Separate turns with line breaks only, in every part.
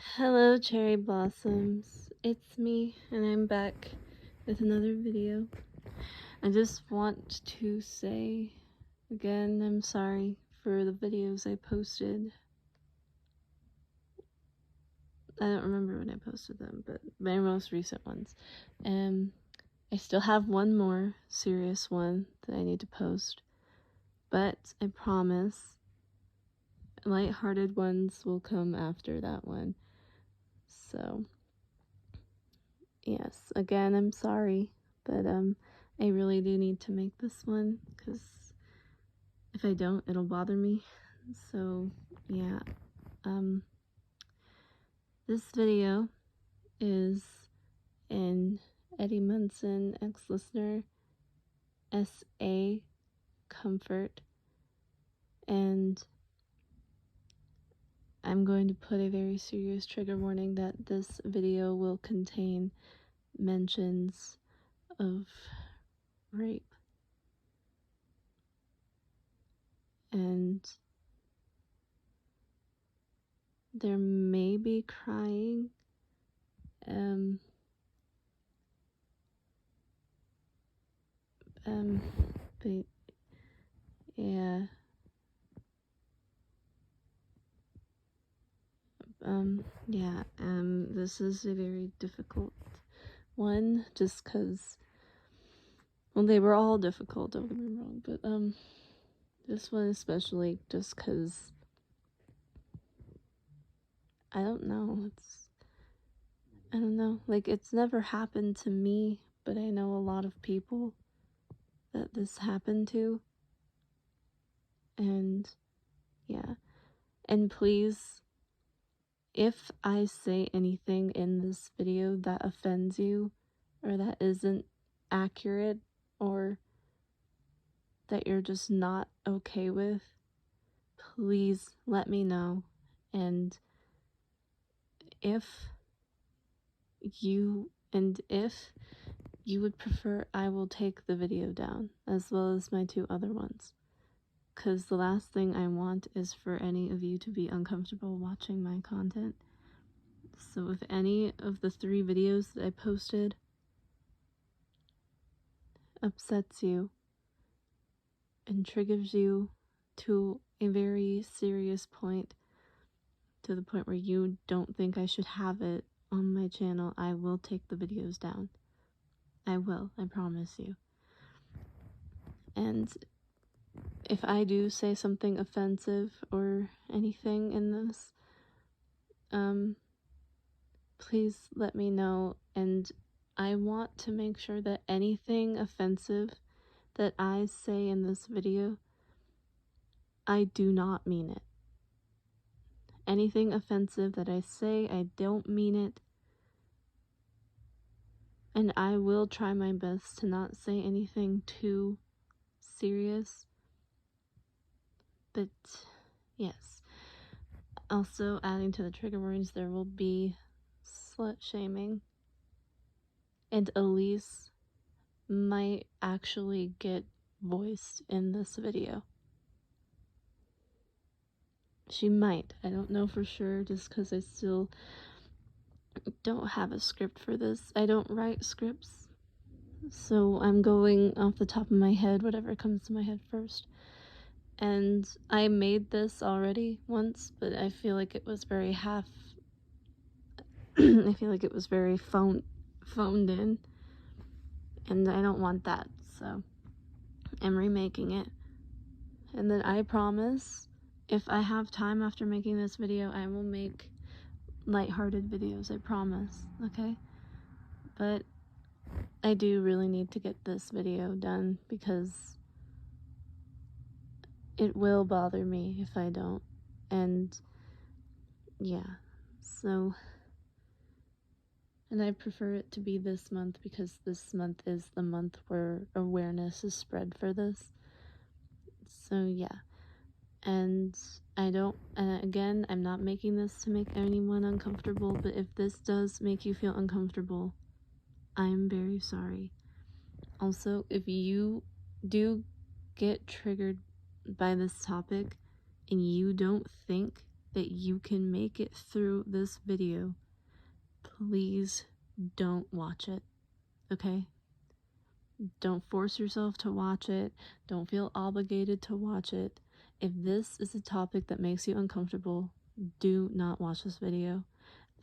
Hello, cherry blossoms. It's me, and I'm back with another video. I just want to say again, I'm sorry for the videos I posted. I don't remember when I posted them, but my most recent ones. I still have one more serious one that I need to post, but I promise lighthearted ones will come after that one. So yes, again, I'm sorry, but I really do need to make this one, because if I don't, it'll bother me. So yeah, this video is in Eddie Munson, ex-listener, S.A. Comfort, and I'm going to put a very serious trigger warning that this video will contain mentions of rape. And there may be crying, but yeah, this is a very difficult one, just because, well, they were all difficult, don't get me wrong, but, this one especially, just because, I don't know, like, it's never happened to me, but I know a lot of people that this happened to, and, yeah, and please, if I say anything in this video that offends you, or that isn't accurate, or that you're just not okay with, please let me know. And if you would prefer, I will take the video down, as well as my two other ones, because the last thing I want is for any of you to be uncomfortable watching my content. So if any of the 3 videos that I posted upsets you and triggers you to a very serious point, to the point where you don't think I should have it on my channel, I will take the videos down. I will, I promise you. And if I do say something offensive or anything in this, please let me know. And I want to make sure that anything offensive that I say in this video, I do not mean it. Anything offensive that I say, I don't mean it. And I will try my best to not say anything too serious. But yes. Also, adding to the trigger warnings, there will be slut shaming. And Elise might actually get voiced in this video. She might. I don't know for sure, just because I still don't have a script for this. I don't write scripts. So I'm going off the top of my head, whatever comes to my head first. And I made this already once, but I feel like it was very I feel like it was very phoned in. And I don't want that, so I'm remaking it. And then I promise, if I have time after making this video, I will make lighthearted videos, I promise, okay? But I do really need to get this video done, because it will bother me if I don't. And yeah, so, and I prefer it to be this month, because this month is the month where awareness is spread for this. So yeah, and again, I'm not making this to make anyone uncomfortable, but if this does make you feel uncomfortable, I'm very sorry. Also, if you do get triggered by this topic and you don't think that you can make it through this video, please don't watch it, okay? Don't force yourself to watch it. Don't feel obligated to watch it. If this is a topic that makes you uncomfortable, do not watch this video.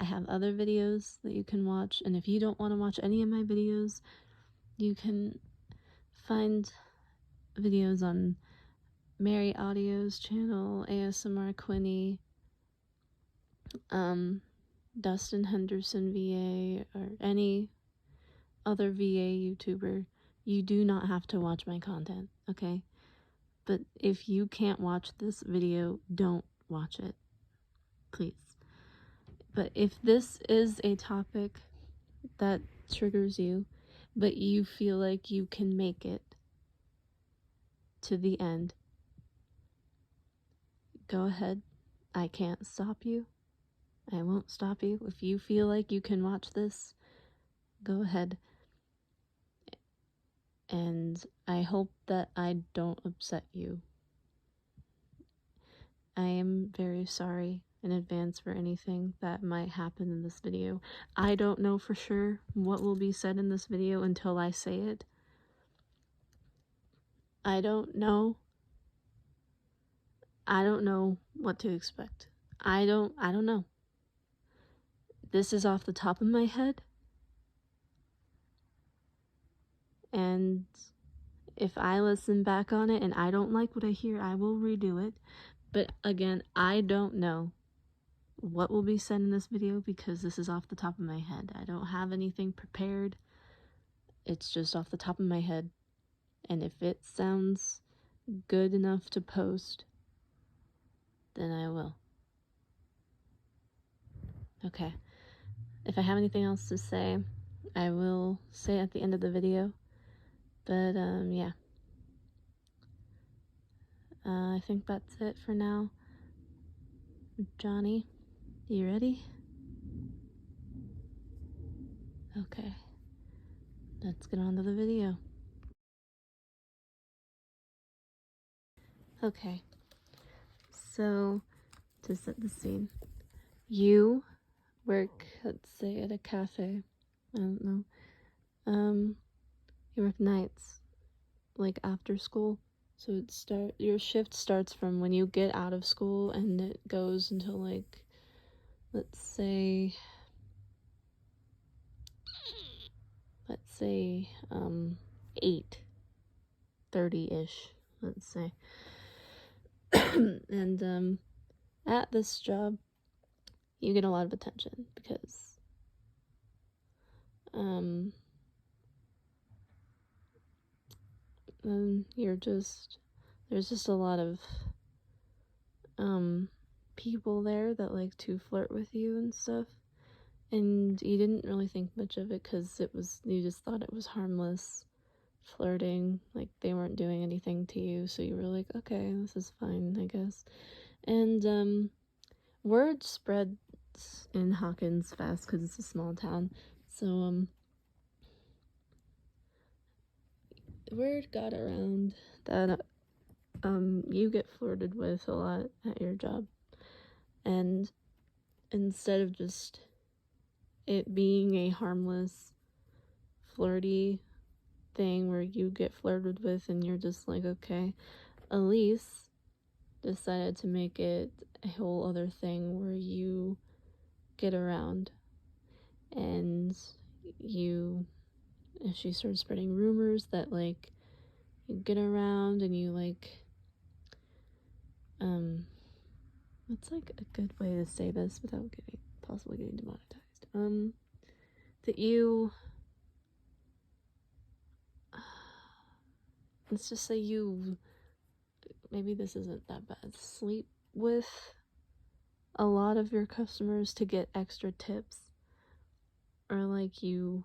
I have other videos that you can watch, and if you don't want to watch any of my videos, you can find videos on Mary Audio's channel, ASMR Quinny, Dustin Henderson VA, or any other VA YouTuber. You do not have to watch my content, okay? But if you can't watch this video, don't watch it, please. But if this is a topic that triggers you, but you feel like you can make it to the end, go ahead. I can't stop you. I won't stop you. If you feel like you can watch this, go ahead. And I hope that I don't upset you. I am very sorry in advance for anything that might happen in this video. I don't know for sure what will be said in this video until I say it. I don't know what to expect. I don't know. This is off the top of my head. And if I listen back on it and I don't like what I hear, I will redo it. But again, I don't know what will be said in this video because this is off the top of my head. I don't have anything prepared. It's just off the top of my head. And if it sounds good enough to post, then I will. Okay. If I have anything else to say, I will say at the end of the video. But, yeah. I think that's it for now. Johnny, you ready? Okay. Let's get on to the video. Okay. So, to set the scene, you work, let's say, at a cafe. I don't know. You work nights, like after school. So your shift starts from when you get out of school and it goes until like, let's say 8:30-ish, let's say. And at this job, you get a lot of attention because there's just a lot of people there that like to flirt with you and stuff, and you didn't really think much of it because you just thought it was harmless flirting, like they weren't doing anything to you, so you were like, okay, this is fine, I guess. And word spreads in Hawkins fast because it's a small town, so word got around that you get flirted with a lot at your job, and instead of just it being a harmless flirty thing where you get flirted with and you're just like, okay, Elise decided to make it a whole other thing where you get around, and she started spreading rumors that like you get around and you like what's like a good way to say this without possibly getting demonetized? That you let's just say maybe this isn't that bad, sleep with a lot of your customers to get extra tips, or like you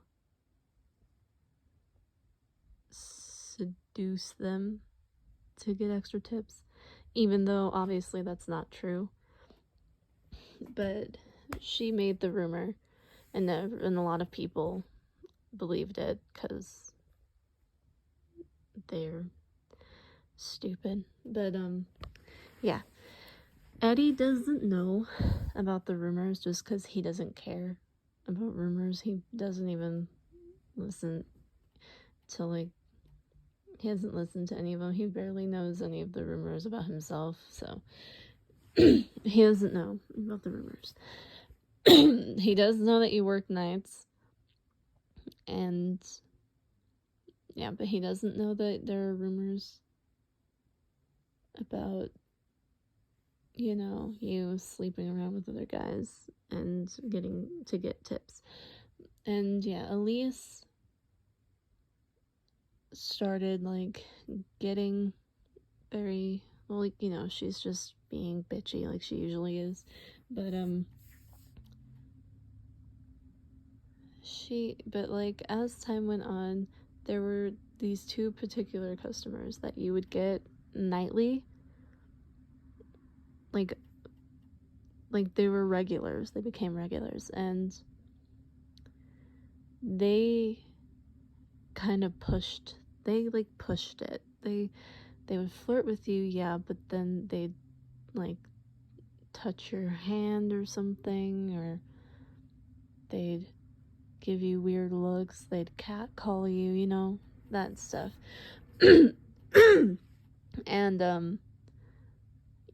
seduce them to get extra tips, even though obviously that's not true. But she made the rumor, and a lot of people believed it because they're stupid. But yeah, Eddie doesn't know about the rumors just because he doesn't care about rumors. He doesn't even listen to, like, he hasn't listened to any of them. He barely knows any of the rumors about himself, so he doesn't know about the rumors. He does know that you work nights, and yeah, but he doesn't know that there are rumors about, you know, you sleeping around with other guys and getting to get tips. And yeah, Elise started, like, getting very, well, like, you know, she's just being bitchy like she usually is, but like, as time went on, there were these two particular customers that you would get nightly, like they were regulars. They became regulars, and they kind of pushed it. They would flirt with you, yeah, but then they'd, like, touch your hand or something, or they'd give you weird looks, they'd catcall you, you know, that stuff. And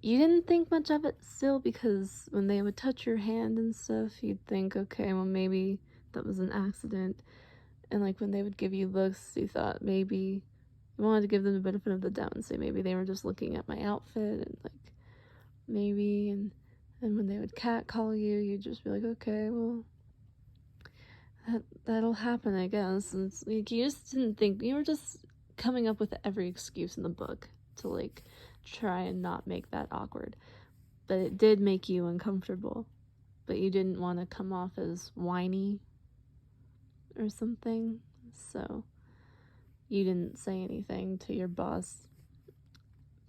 you didn't think much of it still, because when they would touch your hand and stuff, you'd think, okay, well, maybe that was an accident. And, like, when they would give you looks, you thought maybe you wanted to give them the benefit of the doubt and say maybe they were just looking at my outfit, and, like, maybe, and when they would catcall you, you'd just be like, okay, well, that'll happen, I guess. And it's like, you just didn't think, you were just coming up with every excuse in the book to, like, try and not make that awkward. But it did make you uncomfortable, but you didn't want to come off as whiny or something, so you didn't say anything to your boss.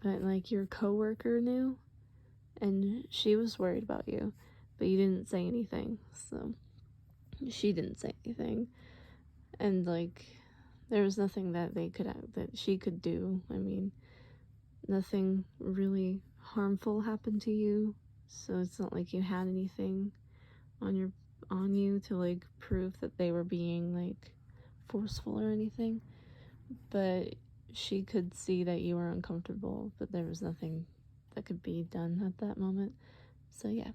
But, like, your coworker knew, and she was worried about you, but you didn't say anything, so she didn't say anything. And, like, there was nothing that she could do. I mean, nothing really harmful happened to you, so it's not like you had anything on you to, like, prove that they were being, like, forceful or anything. But she could see that you were uncomfortable, but there was nothing that could be done at that moment. So yeah,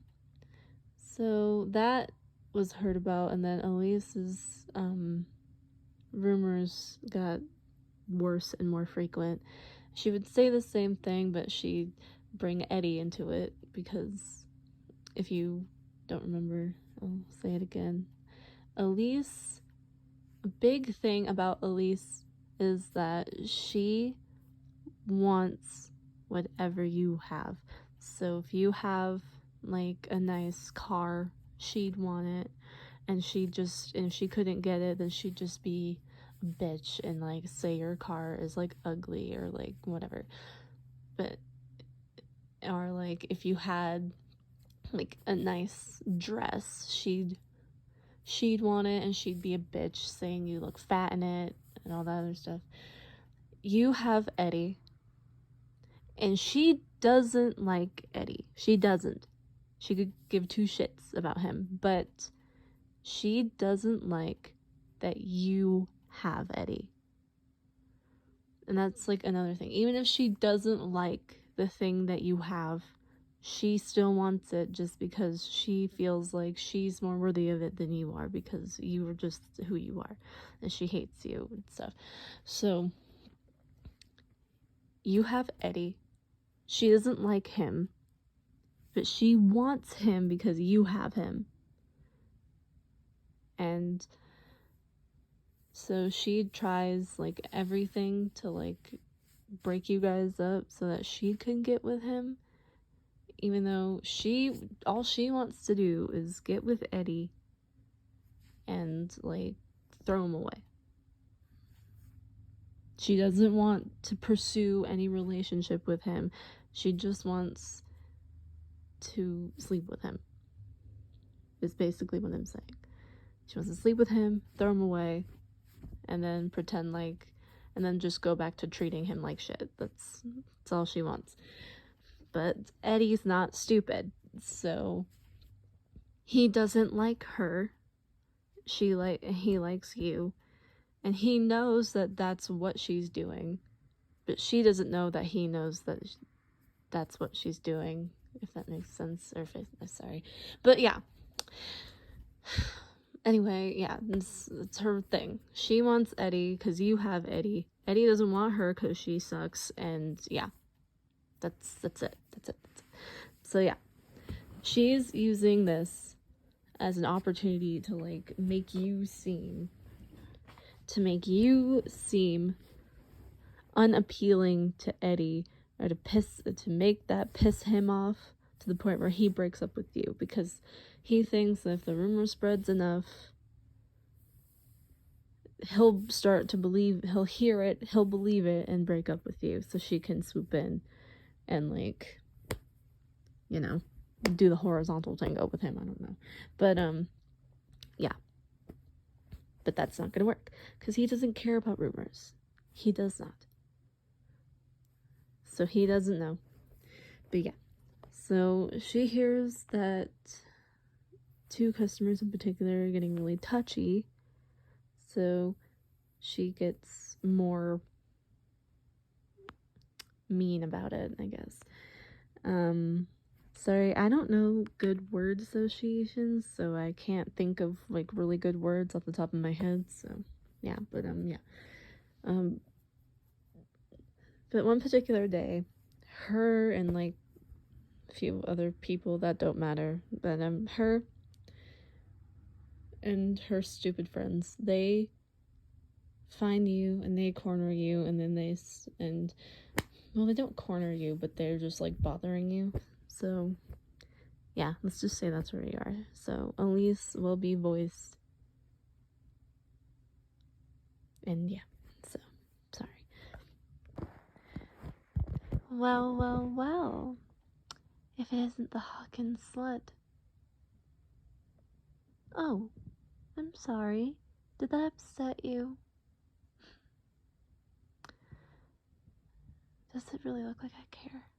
so that was heard about, and then Elise's rumors got worse and more frequent. She would say the same thing, but she'd bring Eddie into it, because if you don't remember, I'll say it again. Elise, a big thing about Elise is that she wants whatever you have. So if you have, like, a nice car, she'd want it, and if she couldn't get it, then she'd just be a bitch and, like, say your car is, like, ugly or, like, whatever. But, or, like, if you had, like, a nice dress, she'd want it, and she'd be a bitch saying you look fat in it and all that other stuff. You have Eddie, and she doesn't like Eddie. She doesn't. She could give two shits about him, but she doesn't like that you have Eddie. And that's, like, another thing. Even if she doesn't like the thing that you have, she still wants it, just because she feels like she's more worthy of it than you are, because you are just who you are, and she hates you and stuff. So you have Eddie. She doesn't like him, but she wants him because you have him. And so she tries, like, everything to, like, break you guys up so that she can get with him, even though all she wants to do is get with Eddie and, like, throw him away. She doesn't want to pursue any relationship with him. She just wants to sleep with him, is basically what I'm saying. She wants to sleep with him, throw him away, and then pretend like, and then just go back to treating him like shit. That's all she wants. But Eddie's not stupid, so he doesn't like her. He likes you, and he knows that that's what she's doing, but she doesn't know that he knows that that's what she's doing, if that makes sense, or if sorry. But yeah. Anyway, yeah, it's her thing. She wants Eddie because you have Eddie. Eddie doesn't want her because she sucks, and yeah. That's it. So yeah. She's using this as an opportunity to, like, make you seem unappealing to Eddie, or to make that piss him off to the point where he breaks up with you, because he thinks that if the rumor spreads enough, he'll start to believe, he'll hear it, he'll believe it, and break up with you, so she can swoop in and, like, you know, do the horizontal tango with him. I don't know, but yeah, but that's not gonna work because he doesn't care about rumors. He does not, so he doesn't know. But yeah, so she hears that 2 customers in particular are getting really touchy, so she gets more mean about it, I guess. Sorry, I don't know good word associations, so I can't think of, like, really good words off the top of my head, so yeah, but yeah. But one particular day, her and, like, a few other people that don't matter, but her and her stupid friends, they find you and they corner you, and then well, they don't corner you, but they're just, like, bothering you. So yeah, let's just say that's where we are. So Elise will be voiced, and yeah, so sorry. Well, if it isn't the Hawkins slut. Oh, I'm sorry. Did that upset you? Does it really look like I care?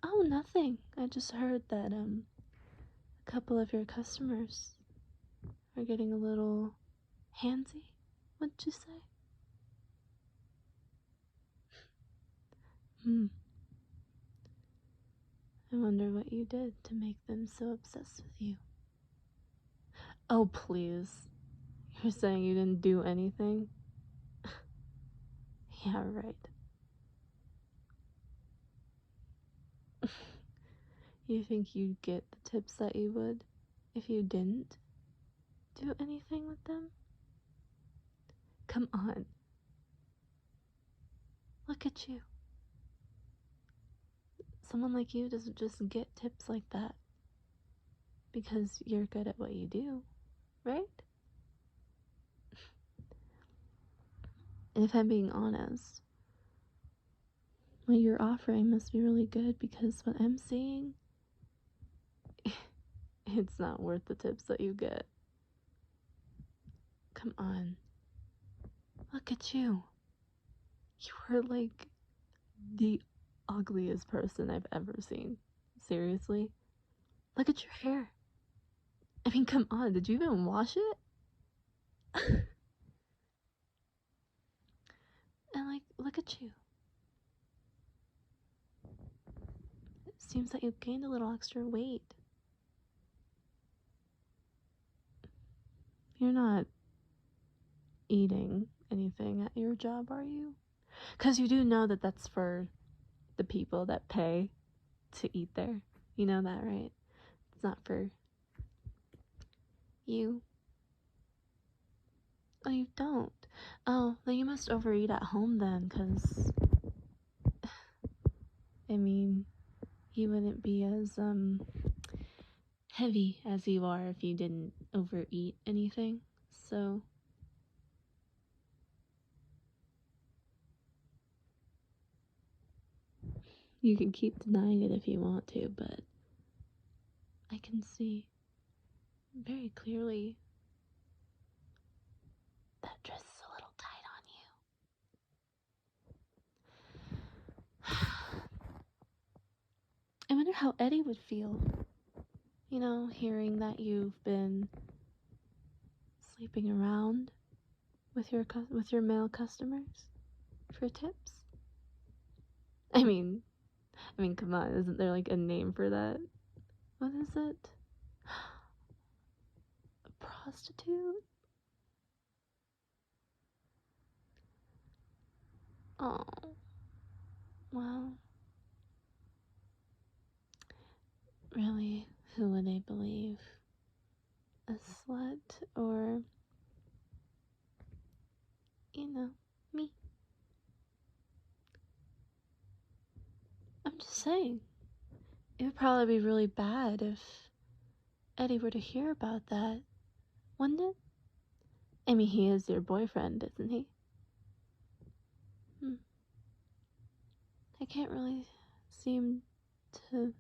Oh, nothing. I just heard that a couple of your customers are getting a little handsy. What'd you say? I wonder what you did to make them so obsessed with you. Oh, please. You're saying you didn't do anything? Yeah, right. You think you'd get the tips that you would if you didn't do anything with them? Come on. Look at you. Someone like you doesn't just get tips like that because you're good at what you do, right? And if I'm being honest, what you're offering must be really good, because what I'm seeing, it's not worth the tips that you get. Come on. Look at you. You are, like, the ugliest person I've ever seen. Seriously? Look at your hair. I mean, come on. Did you even wash it? And, like, look at you. It seems that you've gained a little extra weight. You're not eating anything at your job, are you? Because you do know that that's for the people that pay to eat there. You know that, right? It's not for you. Oh, you don't? Oh, then you must overeat at home then, because, I mean, you wouldn't be as, heavy as you are if you didn't overeat anything, so. You can keep denying it if you want to, but I can see very clearly that dress is a little tight on you. wonder how Eddie would feel, you know, hearing that you've been sleeping around with your male customers for tips. I mean, come on, isn't there like a name for that? What is it? A prostitute? Oh, well, really, who would I believe? A slut or, you know, me? I'm just saying, it would probably be really bad if Eddie were to hear about that, wouldn't it? I mean, he is your boyfriend, isn't he? I can't really seem to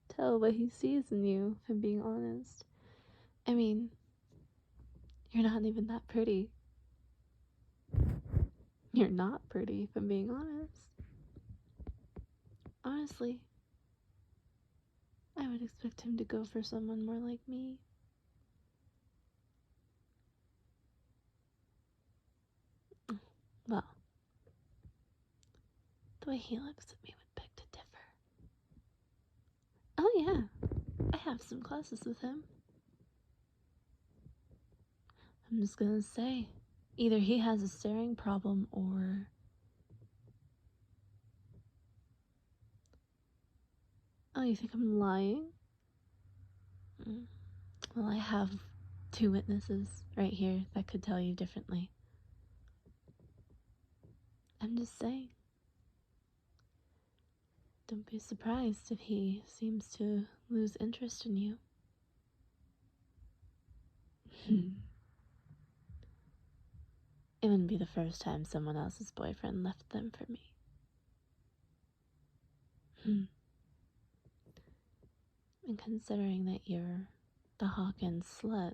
tell what he sees in you, if I'm being honest. I mean, you're not even that pretty. You're not pretty, if I'm being honest. Honestly, I would expect him to go for someone more like me. Well, the way he looks at me would beg to differ. Oh yeah, I have some classes with him. I'm just gonna say, either he has a staring problem or... Oh, you think I'm lying? Well, I have 2 witnesses right here that could tell you differently. I'm just saying. Don't be surprised if he seems to lose interest in you. It wouldn't be the first time someone else's boyfriend left them for me. And considering that you're the Hawkins slut,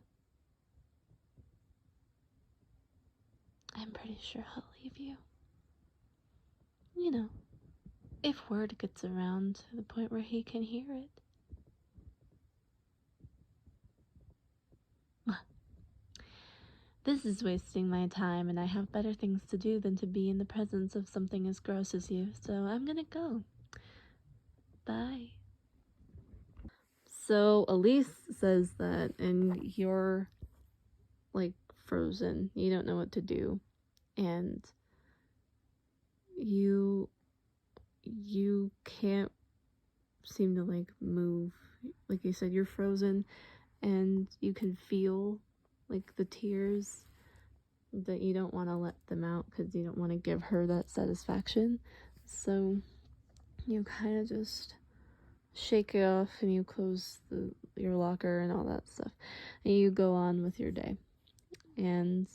I'm pretty sure he'll leave you. You know, if word gets around to the point where he can hear it. This is wasting my time, and I have better things to do than to be in the presence of something as gross as you, so I'm gonna go. Bye. So Elise says that, and you're like frozen. You don't know what to do, and you can't seem to like move. Like you said, you're frozen, and you can feel like the tears, that you don't want to let them out because you don't want to give her that satisfaction. So you kind of just shake it off, and you close your locker and all that stuff, and you go on with your day. And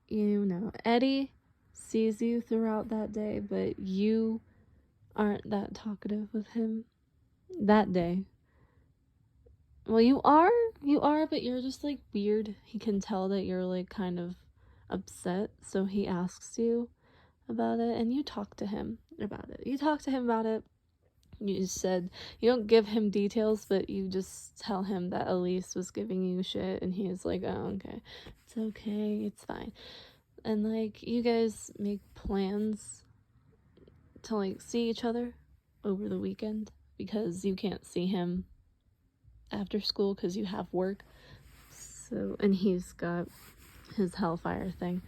you know, Eddie sees you throughout that day, but you aren't that talkative with him that day. Well, you are, but you're just like weird. He can tell that you're like kind of upset, so he asks you about it, and you talk to him about it. You just said, you don't give him details, but you just tell him that Elise was giving you shit, and he's like, oh, okay, it's fine. And like, you guys make plans to like see each other over the weekend, because you can't see him after school because you have work. So, and he's got his Hellfire thing.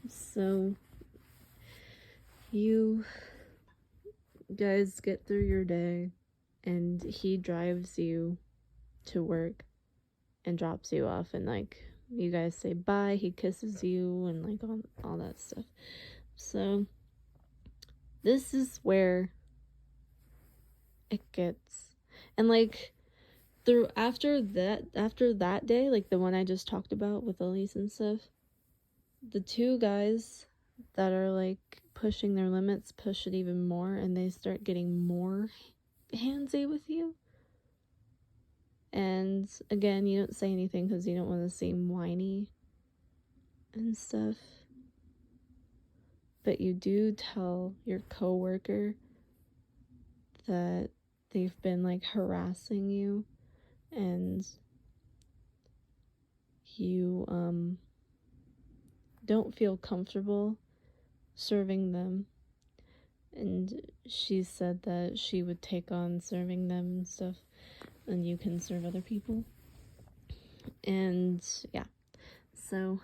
So you guys get through your day, and he drives you to work and drops you off, and like, you guys say bye, he kisses you, and like all that stuff. So this is where it gets, and like, after that day, like the one I just talked about with Elise and stuff, the 2 guys that are like pushing their limits push it even more, and they start getting more handsy with you. And again, you don't say anything because you don't want to seem whiny and stuff, but you do tell your coworker that they've been like harassing you, and you don't feel comfortable serving them. And she said that she would take on serving them and stuff, and you can serve other people. And yeah, so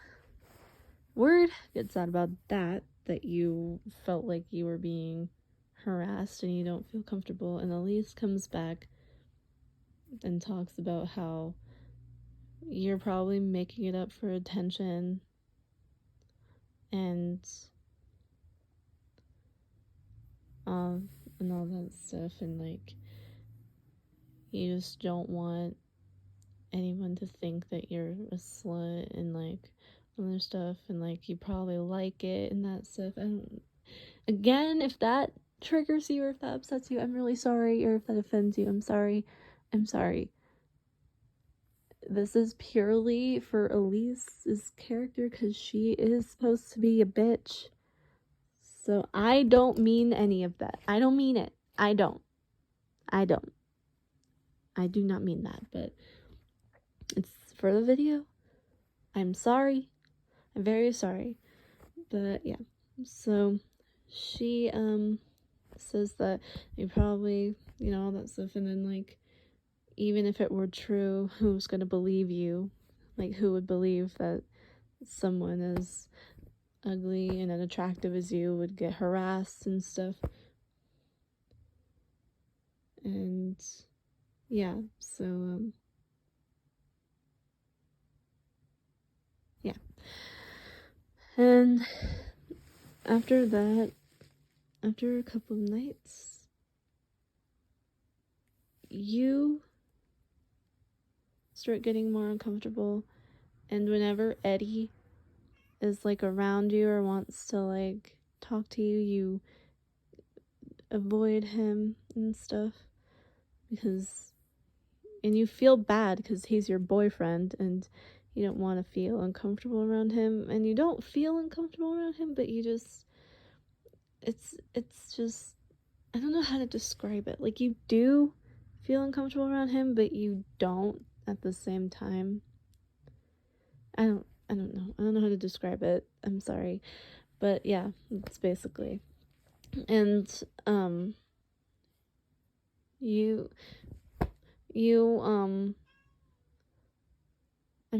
word gets out about that you felt like you were being harassed and you don't feel comfortable. And Elise comes back and talks about how you're probably making it up for attention and all that stuff, and like you just don't want anyone to think that you're a slut and like other stuff, and like you probably like it and that stuff. Again, if that triggers you or if that upsets you, I'm really sorry, or if that offends you, I'm sorry. This is purely for Elise's character because she is supposed to be a bitch. So I don't mean any of that. I don't mean it. I do not mean that, but it's for the video. I'm sorry. I'm very sorry. But yeah. So she says that you probably, all that stuff, and then like even if it were true, who's gonna believe you? Like, who would believe that someone as ugly and unattractive as you would get harassed and stuff? And yeah, so yeah. And after that, after a couple of nights, you start getting more uncomfortable, and whenever Eddie is like around you or wants to like talk to you, you avoid him and stuff, and you feel bad because he's your boyfriend and you don't want to feel uncomfortable around him, and you don't feel uncomfortable around him, but you just, it's just, I don't know how to describe it. Like, you do feel uncomfortable around him, but you don't at the same time. I don't know. I don't know how to describe it. I'm sorry. But yeah, it's basically. And I'm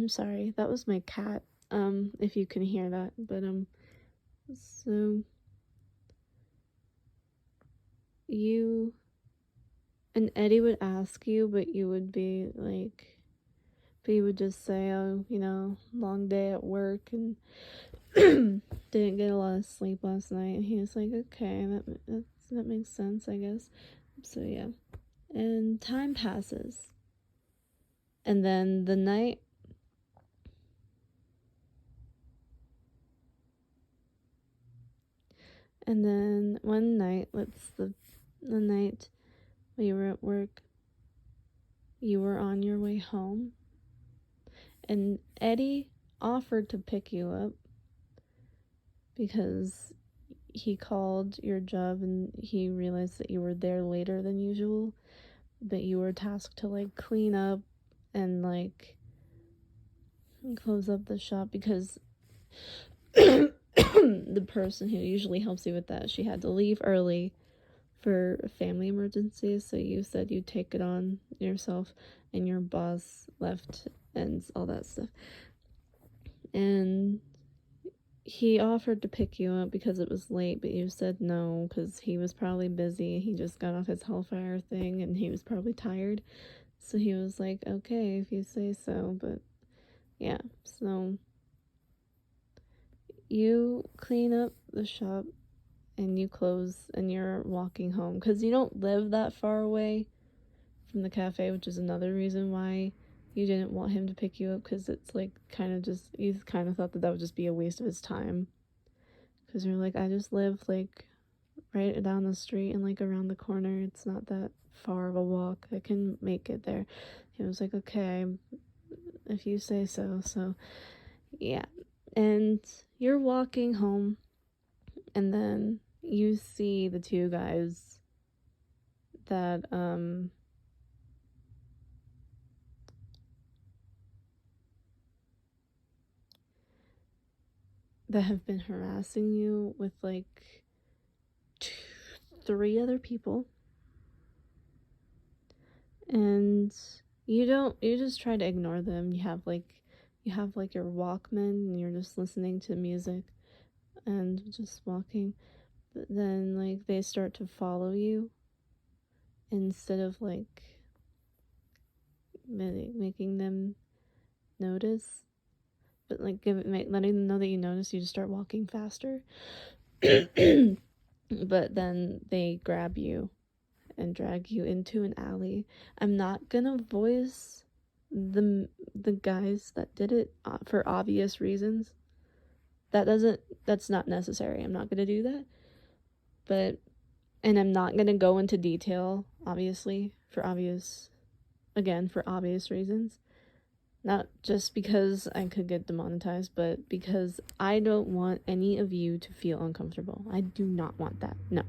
sorry. That was my cat. If you can hear that. But so you and Eddie would ask you, but you would be like, but you would just say, oh, long day at work and didn't get a lot of sleep last night. And he was like, okay, that makes sense, I guess. So yeah. And time passes. And then the night, and then one night, the night when you were at work, you were on your way home, and Eddie offered to pick you up because he called your job and he realized that you were there later than usual, but you were tasked to like clean up and like close up the shop because the person who usually helps you with that, she had to leave early for a family emergency, so you said you'd take it on yourself, and your boss left and all that stuff. And he offered to pick you up because it was late, but you said no because he was probably busy. He just got off his Hellfire thing and he was probably tired. So he was like, okay, if you say so. But yeah, so you clean up the shop and you close and you're walking home because you don't live that far away from the cafe, which is another reason why you didn't want him to pick you up, because it's like kind of just, you kind of thought that would just be a waste of his time, because you're like, I just live like right down the street and like around the corner, it's not that far of a walk, I can make it there. He was like, okay, if you say so. So yeah, and you're walking home and then you see the two guys that that have been harassing you with like 3 other people, and you just try to ignore them. You have like your Walkman and you're just listening to music and just walking, but then like they start to follow you instead of like making them notice, but like letting them know that you notice. You just start walking faster. But then they grab you and drag you into an alley. I'm not gonna voice the guys that did it for obvious reasons. That's not necessary. I'm not gonna do that. But and I'm not gonna go into detail, obviously, for obvious reasons. Not just because I could get demonetized, but because I don't want any of you to feel uncomfortable. I do not want that. No.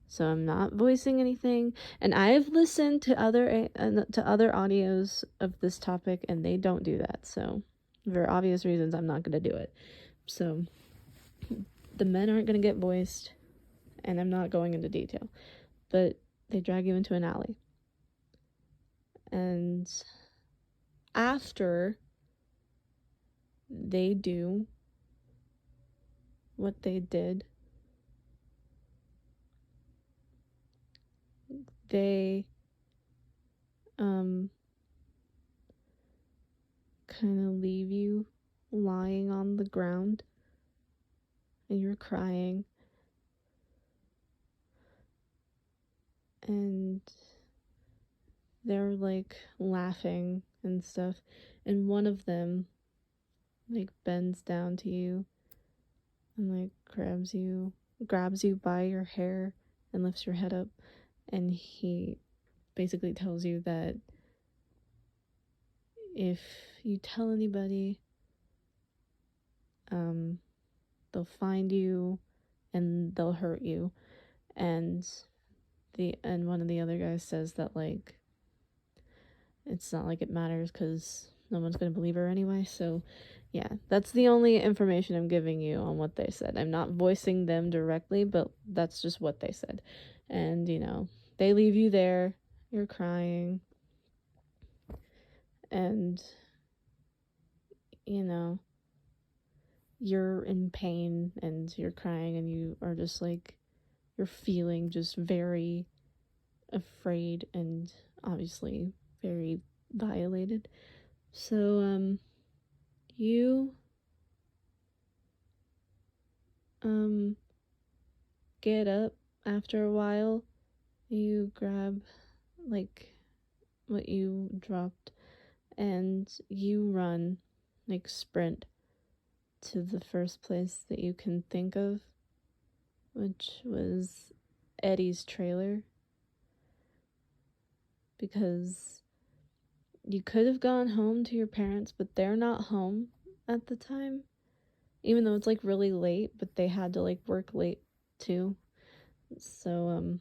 So I'm not voicing anything, and I've listened to other audios of this topic, and they don't do that. So, for obvious reasons, I'm not going to do it. So, the men aren't going to get voiced, and I'm not going into detail. But they drag you into an alley. And after they do what they did, they kind of leave you lying on the ground and you're crying, and they're like laughing and stuff, and one of them like bends down to you and like grabs you by your hair and lifts your head up, and he basically tells you that if you tell anybody, they'll find you and they'll hurt you. And one of the other guys says that like it's not like it matters because no one's gonna believe her anyway. So yeah, that's the only information I'm giving you on what they said. I'm not voicing them directly, but that's just what they said. And they leave you there, you're crying, and you're in pain and you're crying, and you are just like, you're feeling just very afraid and obviously very violated. So you get up after a while. You grab like what you dropped and you run, like sprint, to the first place that you can think of, which was Eddie's trailer, because you could have gone home to your parents, but they're not home at the time, even though it's like really late, but they had to like work late too. So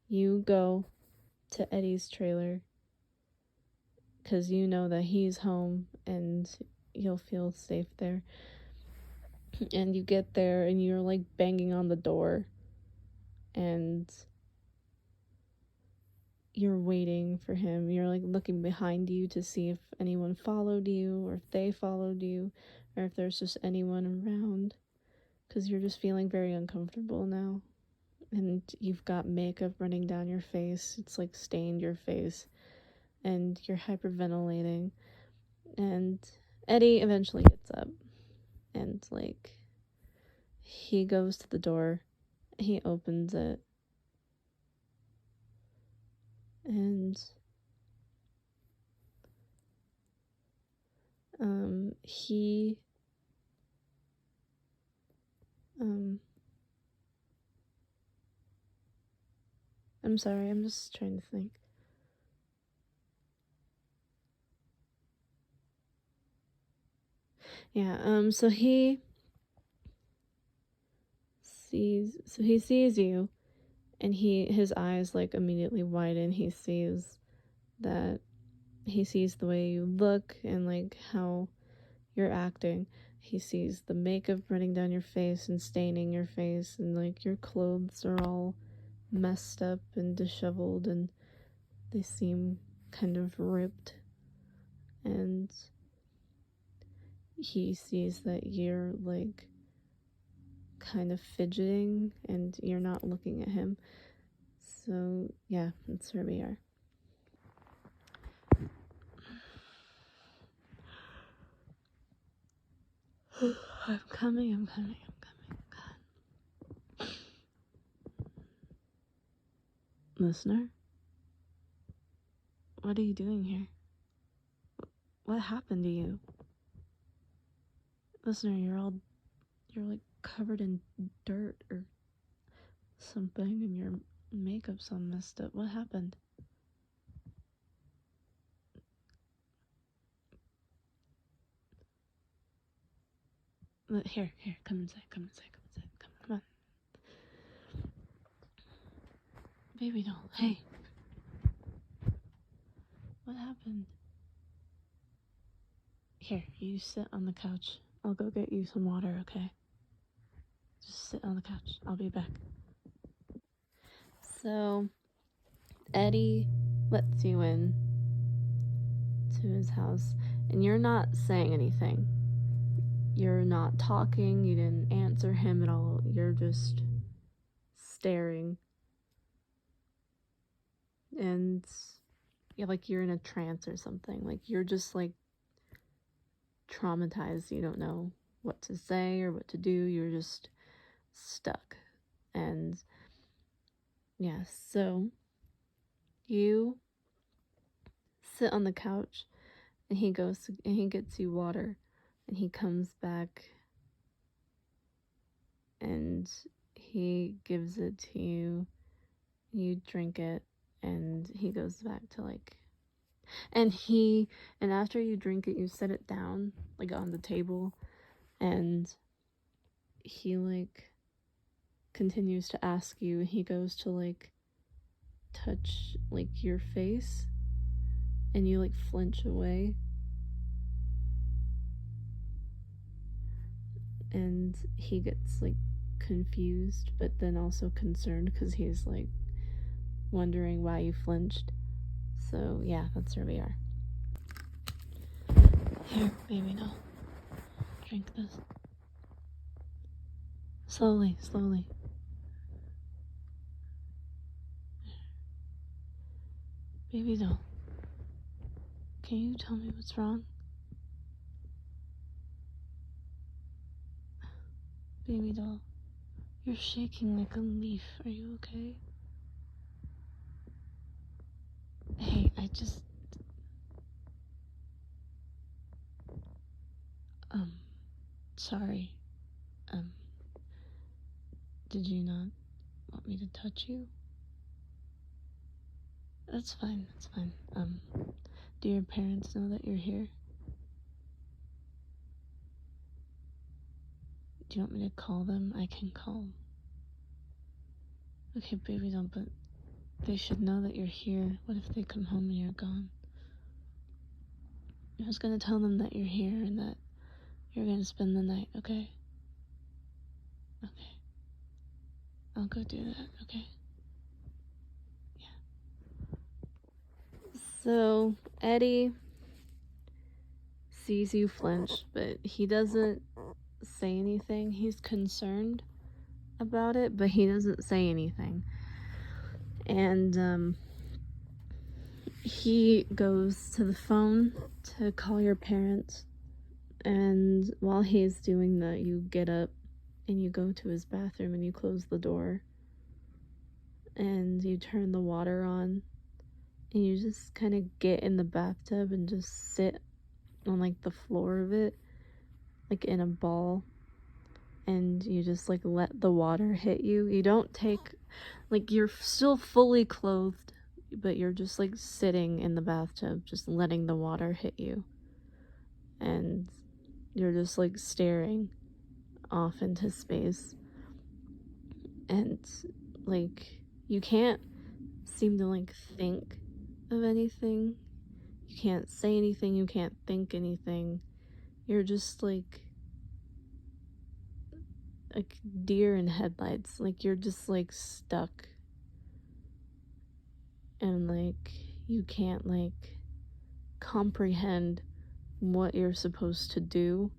you go to Eddie's trailer because you know that he's home and you'll feel safe there. And you get there and you're like banging on the door and you're waiting for him. You're like looking behind you to see if anyone followed you or if they followed you or if there's just anyone around, because you're just feeling very uncomfortable now. And you've got makeup running down your face. It's like stained your face and you're hyperventilating. And Eddie eventually gets up and like he goes to the door, he opens it, and he I'm sorry, I'm just trying to think. Yeah, so he sees you, And his eyes like immediately widen. He sees the way you look and like how you're acting. He sees the makeup running down your face and staining your face, and like your clothes are all messed up and disheveled, and they seem kind of ripped. And he sees that you're like kind of fidgeting and you're not looking at him. So yeah, that's where we are. I'm coming. God. Listener? What are you doing here? What happened to you? Listener, you're like covered in dirt or something, and your makeup's all messed up. What happened? Here, come inside. Come on. Baby doll, hey. What happened? Here, you sit on the couch. I'll go get you some water, okay? Just sit on the couch. I'll be back. So, Eddie lets you in to his house, and you're not saying anything. You're not talking. You didn't answer him at all. You're just staring. And you're in a trance or something. Like, you're just like traumatized. You don't know what to say or what to do. You're just stuck. And yeah, so you sit on the couch, and he goes and he gets you water, and he comes back and he gives it to you. You drink it, and he goes back to like, and after you drink it, you set it down like on the table, and he like continues to ask you. He goes to like touch like your face, and you like flinch away, and he gets like confused but then also concerned because he's like wondering why you flinched. So yeah, that's where we are. Here, baby, no. Drink this. Slowly. Baby doll, can you tell me what's wrong? Baby doll, you're shaking like a leaf. Are you okay? Hey, sorry. Did you not want me to touch you? That's fine. Do your parents know that you're here? Do you want me to call them? I can call. Okay, baby, don't, but they should know that you're here. What if they come home and you're gone? I was gonna tell them that you're here and that you're gonna spend the night, okay? Okay. I'll go do that, okay? Yeah. So, Eddie sees you flinch, but he doesn't say anything. He's concerned about it, but he doesn't say anything. And he goes to the phone to call your parents, and while he's doing that, you get up and you go to his bathroom and you close the door and you turn the water on, and you just kind of get in the bathtub and just sit on like the floor of it like in a ball, and you just like let the water hit you. You don't take, like, you're still fully clothed, but you're just like sitting in the bathtub just letting the water hit you, and you're just like staring off into space. And like you can't seem to like think of anything. You can't say anything, you can't think anything. You're just like deer in headlights. Like you're just like stuck. And like you can't like comprehend what you're supposed to do.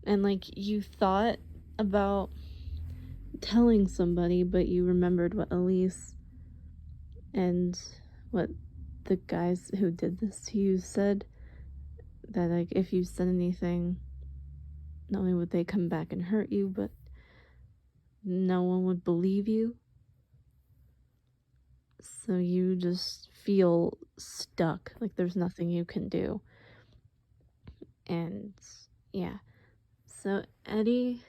And like you thought about telling somebody, but you remembered what Elise and what the guys who did this to you said, that like if you said anything, not only would they come back and hurt you, but no one would believe you. So you just feel stuck, like there's nothing you can do. And yeah, so Eddie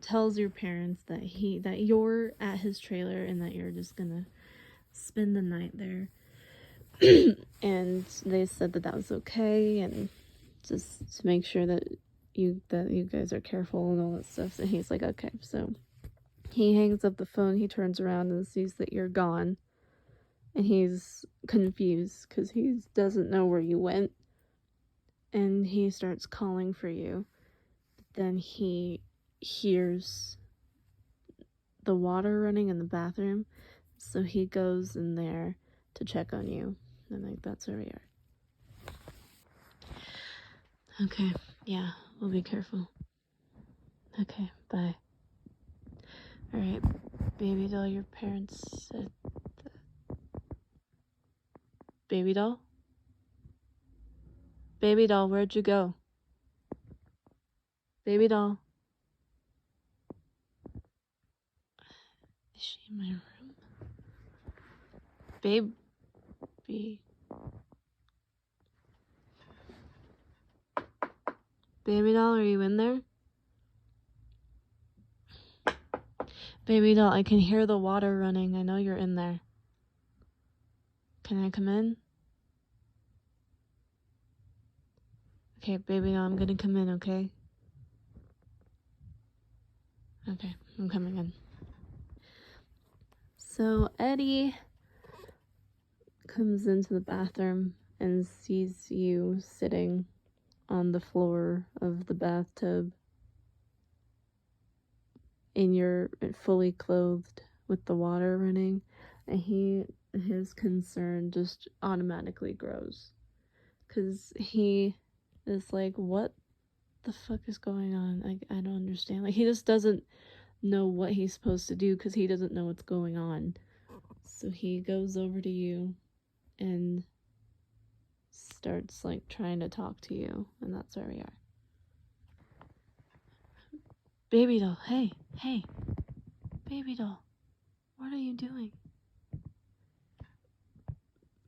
tells your parents that you're at his trailer and that you're just gonna spend the night there. And they said that was okay, and just to make sure that you guys are careful and all that stuff. And he's like, okay. So he hangs up the phone, he turns around and sees that you're gone, and he's confused because he doesn't know where you went, and he starts calling for you. Then he hears the water running in the bathroom, so he goes in there to check on you. And like that's where we are. Okay, yeah, we'll be careful. Okay, bye. Alright, baby doll, your parents said that. Baby doll? Baby doll, where'd you go? Baby doll. Is she in my room? Baby. Baby doll, are you in there? Baby doll, I can hear the water running. I know you're in there. Can I come in? Okay, baby doll, I'm gonna come in, okay? Okay, I'm coming in. So Eddie comes into the bathroom and sees you sitting on the floor of the bathtub, and you're fully clothed with the water running, and his concern just automatically grows, because he is like, what the fuck is going on? Like, I don't understand. Like, he just doesn't know what he's supposed to do because he doesn't know what's going on. So he goes over to you and starts like trying to talk to you, and that's where we are. Baby doll, hey, baby doll, what are you doing?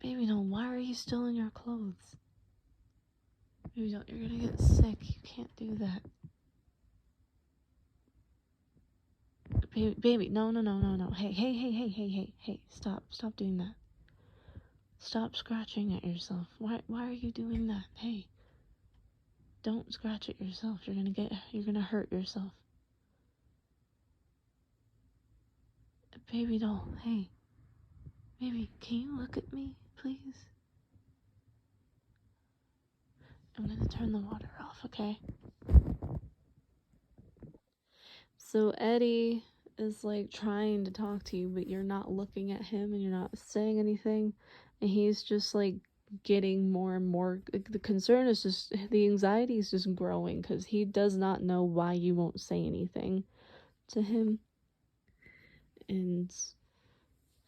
Baby doll, why are you still in your clothes? Baby doll, you're gonna get sick. You can't do that. Baby, no. Hey, stop doing that. Stop scratching at yourself. Why are you doing that? Hey, don't scratch at yourself. You're gonna hurt yourself. Baby doll, hey. Baby, can you look at me, please? I'm gonna turn the water off, okay? So Eddie is like trying to talk to you, but you're not looking at him and you're not saying anything, and he's just like getting more and more, the concern is just, the anxiety is just growing because he does not know why you won't say anything to him. And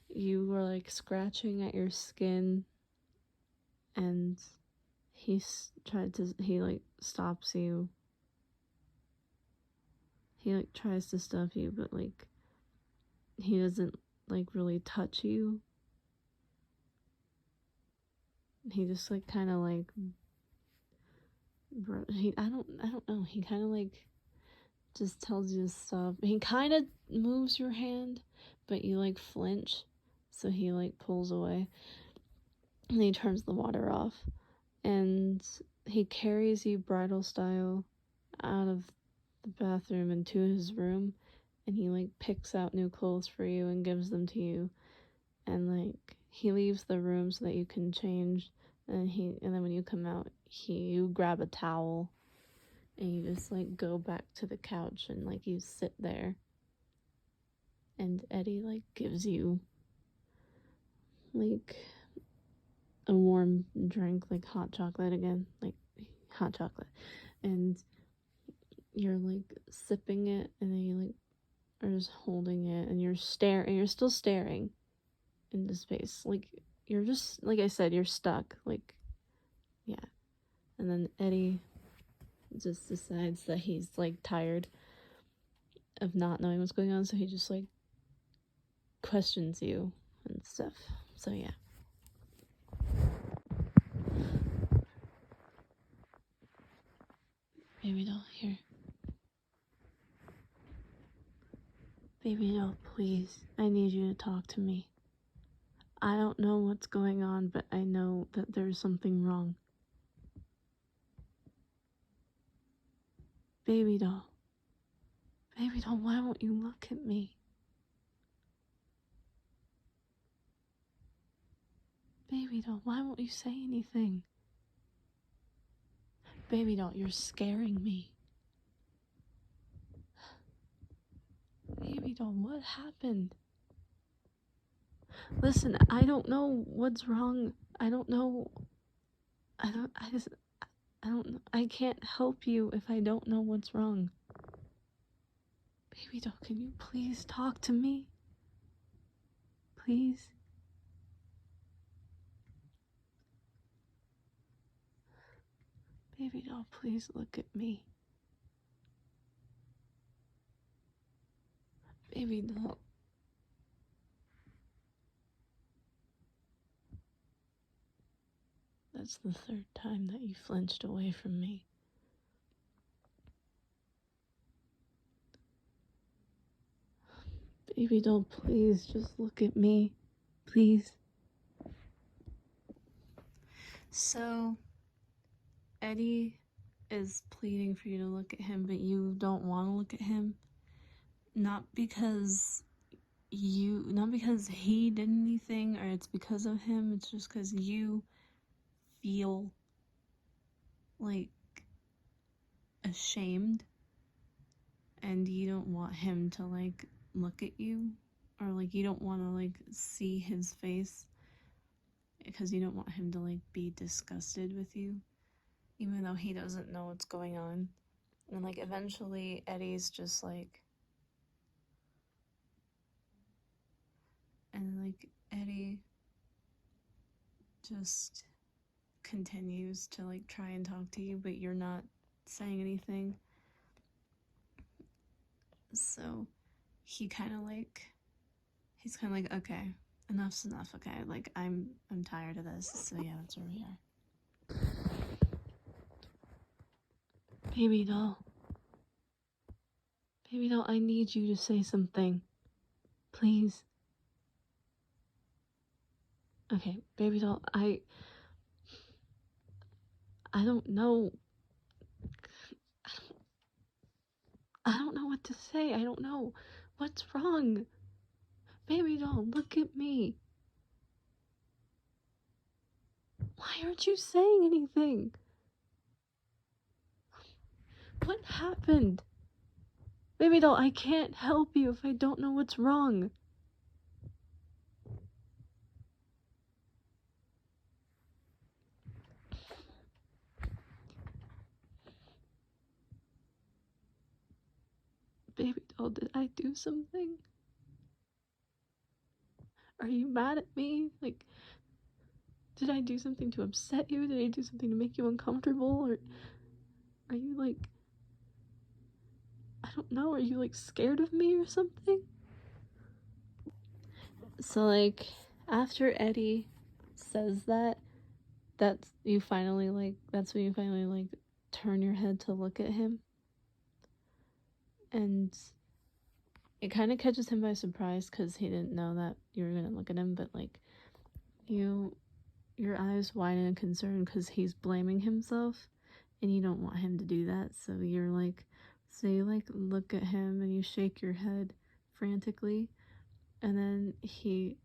you were like scratching at your skin, and he like stops you. He like tries to stop you, but like he doesn't like really touch you. He just like kind of like I don't know. He kind of like just tells you to stop. He kind of moves your hand, but you like flinch, so he like pulls away, and he turns the water off, and he carries you bridal style out of the bathroom into his room, and he like picks out new clothes for you and gives them to you, and like he leaves the room so that you can change, and then when you come out, you grab a towel and you just like go back to the couch and like you sit there, and Eddie like gives you like a warm drink, like hot chocolate again, like hot chocolate, and you're like sipping it, and then you like are just holding it, and you're still staring into space, like you're just, like I said, you're stuck, like, yeah. And then Eddie just decides that he's like tired of not knowing what's going on, so he just like questions you and stuff. So yeah. Baby doll, here. Baby doll, please, I need you to talk to me. I don't know what's going on, but I know that there's something wrong. Baby doll, why won't you look at me? Baby doll, why won't you say anything? Baby doll, you're scaring me. Baby doll, what happened? Listen, I don't know what's wrong. I don't know. I don't know. I can't help you if I don't know what's wrong. Baby doll, can you please talk to me? Please? Baby doll, please look at me. Baby doll. That's the third time that you flinched away from me. Baby doll, please just look at me. Please. So, Eddie is pleading for you to look at him, but you don't want to look at him. Not because he did anything or it's because of him, it's just because you feel like ashamed and you don't want him to like look at you, or like you don't want to like see his face because you don't want him to like be disgusted with you, even though he doesn't know what's going on. And like eventually Eddie's just like, and like Eddie just continues to like try and talk to you, but you're not saying anything. So he's kind of like, okay, enough's enough, okay, like I'm tired of this. So yeah, that's where we are. Baby doll, I need you to say something, please. Okay, baby doll, I don't know. I don't know what to say. I don't know what's wrong. Baby doll, look at me. Why aren't you saying anything? What happened? Baby doll, I can't help you if I don't know what's wrong. Baby doll, did I do something? Are you mad at me? Like, did I do something to upset you? Did I do something to make you uncomfortable? Or are you like, I don't know, are you like scared of me or something? So like, after Eddie says that, that's when you finally like turn your head to look at him. And it kind of catches him by surprise because he didn't know that you were gonna look at him, but like your eyes widen in concern because he's blaming himself and you don't want him to do that, so you're like So you like look at him and you shake your head frantically, and then he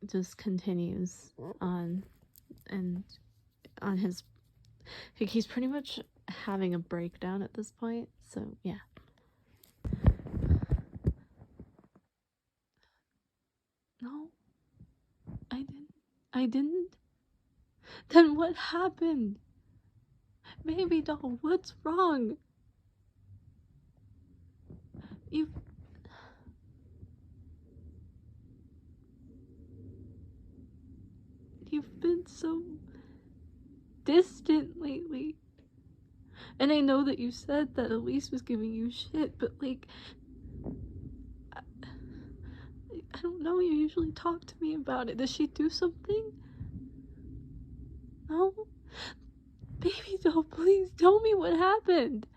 just continues on and on his, he's pretty much having a breakdown at this point. So yeah. No, I didn't. Then what happened? Baby doll, what's wrong? You've been so distant lately. And I know that you said that Elise was giving you shit, but like, I don't know, you usually talk to me about it. Does she do something? No? Baby doll, please tell me what happened.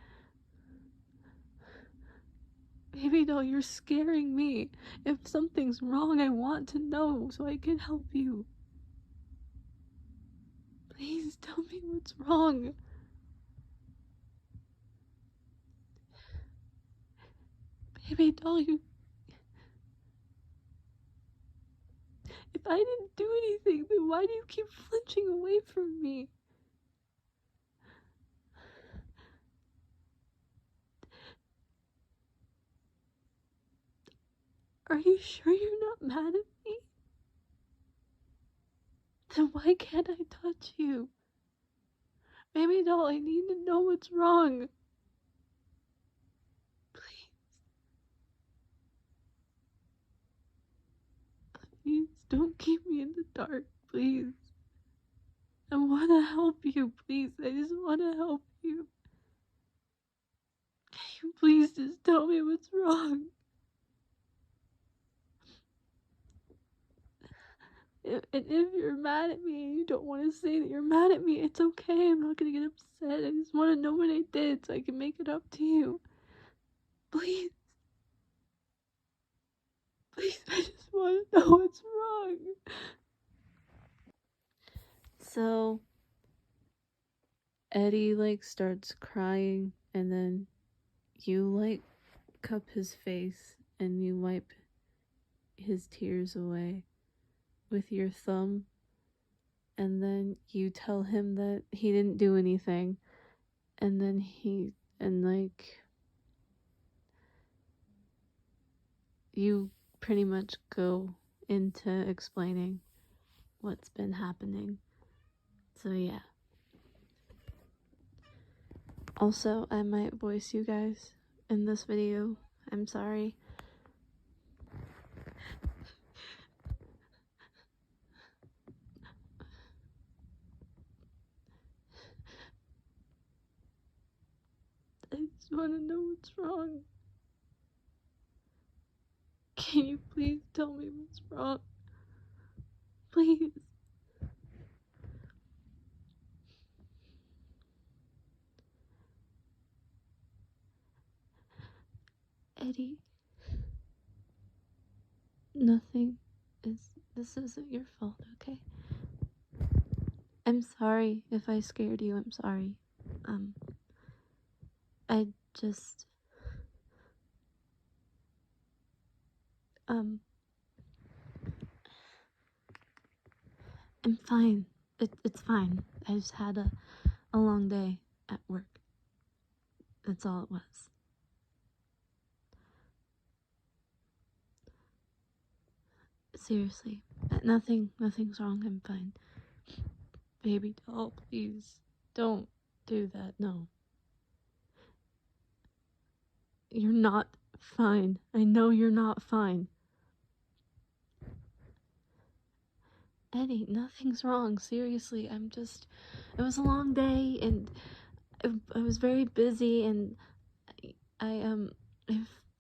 Baby doll, you're scaring me. If something's wrong, I want to know so I can help you. Please tell me what's wrong. Baby doll, if I didn't do anything, then why do you keep flinching away from me? Are you sure you're not mad at me? Then why can't I touch you? Baby doll, I need to know what's wrong. Please don't keep me in the dark, please. I want to help you, please. I just want to help you. Can you please just tell me what's wrong? And if you're mad at me and you don't want to say that you're mad at me, it's okay. I'm not going to get upset. I just want to know what I did so I can make it up to you. Please. Please, I just want to know what's wrong. So, Eddie, like, starts crying, and then you, like, cup his face and you wipe his tears away with your thumb, and then you tell him that he didn't do anything, and then you pretty much go into explaining what's been happening. So yeah. Also, I might voice you guys in this video. I'm sorry. I just want to know what's wrong. Can you please tell me what's wrong? Please. Eddie. Nothing this isn't your fault, okay? I'm sorry if I scared you, I'm sorry. I just, I'm fine. It's fine. I just had a long day at work. That's all it was. Seriously, nothing's wrong. I'm fine. Baby doll, please don't do that. No. You're not fine. I know you're not fine. Eddie, nothing's wrong. Seriously, it was a long day and I was very busy and I've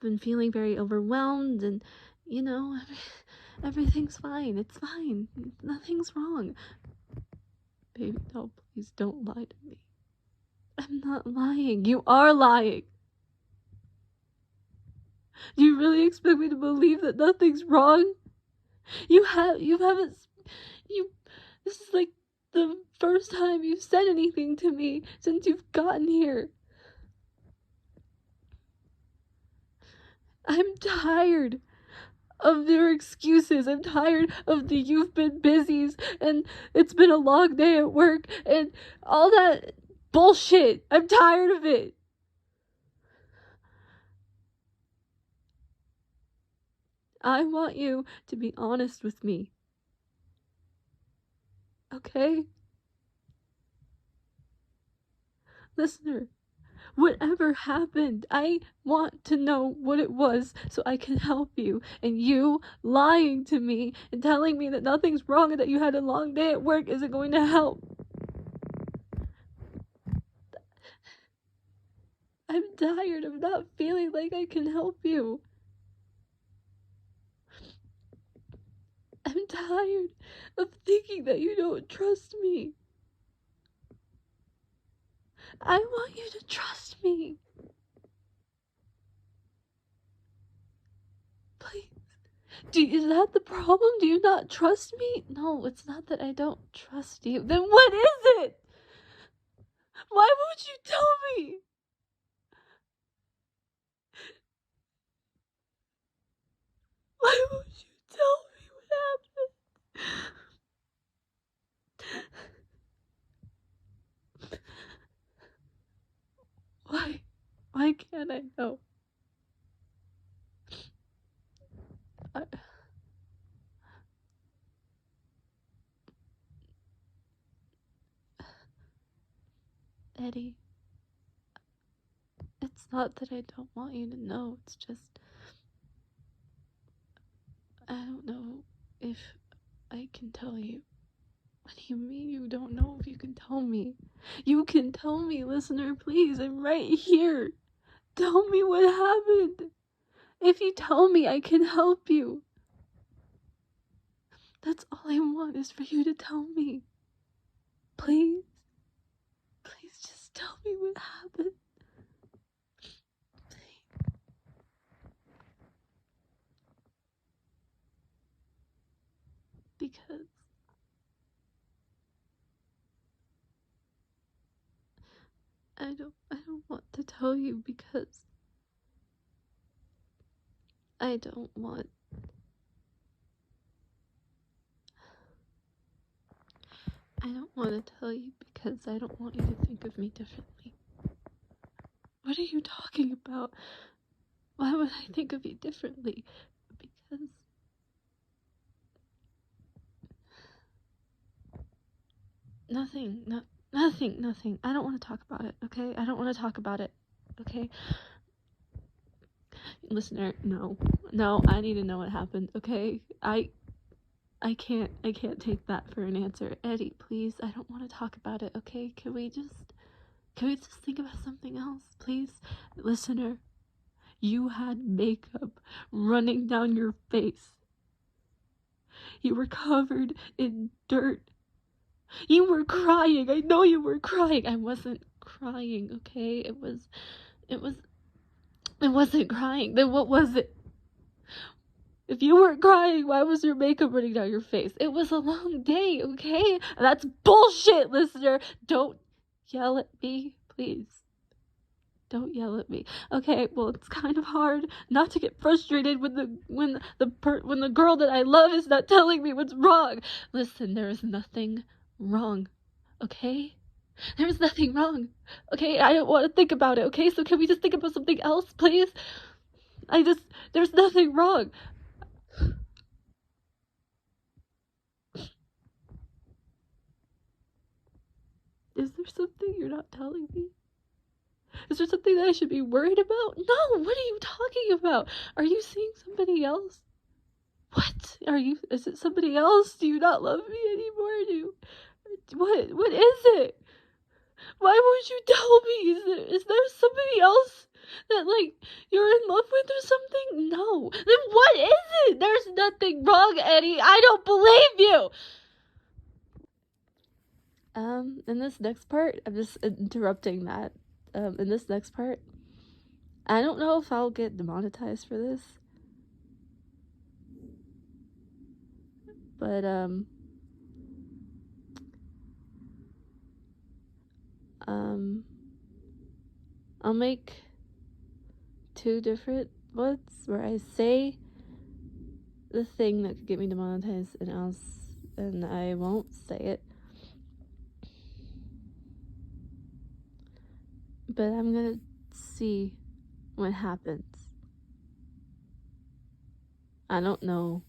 been feeling very overwhelmed and, you know, everything's fine. It's fine. Nothing's wrong. Baby doll, please don't lie to me. I'm not lying. You are lying. Do you really expect me to believe that nothing's wrong? This is like the first time you've said anything to me since you've gotten here. I'm tired of their excuses. I'm tired of the "you've been busy" and "it's been a long day at work" and all that bullshit. I'm tired of it. I want you to be honest with me. Okay? Listener, whatever happened, I want to know what it was so I can help you. And you lying to me and telling me that nothing's wrong and that you had a long day at work isn't going to help. I'm tired of not feeling like I can help you. I'm tired of thinking that you don't trust me. I want you to trust me. Please. Is that the problem? Do you not trust me? No, it's not that I don't trust you. Then what is it? Why won't you tell me? Why won't you tell me what happened? Why can't I know? Eddie, it's not that I don't want you to know. It's just, I don't know if I can tell you. What do you mean you don't know if you can tell me? You can tell me, listener, please. I'm right here. Tell me what happened. If you tell me, I can help you. That's all I want is for you to tell me. Please. Please just tell me what happened. Please. Because I don't want to tell you because I don't want to tell you because I don't want you to think of me differently. What are you talking about? Why would I think of you differently? Because nothing. I don't want to talk about it, okay? I don't want to talk about it, okay? Listener, no, I need to know what happened, okay? I can't take that for an answer. Eddie, please, I don't want to talk about it, okay? Can we just think about something else, please? Listener, you had makeup running down your face. You were covered in dirt. You were crying. I know you were crying. I wasn't crying, okay? It wasn't crying. Then what was it? If you weren't crying, why was your makeup running down your face? It was a long day, okay? That's bullshit, listener. Don't yell at me, please. Don't yell at me. Okay, well, it's kind of hard not to get frustrated when the girl that I love is not telling me what's wrong. Listen, there is nothing wrong, okay? There's nothing wrong, okay? I don't want to think about it, okay? So can we just think about something else, please? There's nothing wrong. Is there something you're not telling me? Is there something that I should be worried about? No, what are you talking about? Are you seeing somebody else? What? Is it somebody else? Do you not love me anymore? What is it? Why won't you tell me? Is there somebody else that, like, you're in love with or something? No. Then what is it? There's nothing wrong, Eddie. I don't believe you. In this next part, I'm just interrupting that. In this next part, I don't know if I'll get demonetized for this. But, I'll make 2 different where I say the thing that could get me demonetized and I won't say it. But I'm gonna see what happens. I don't know.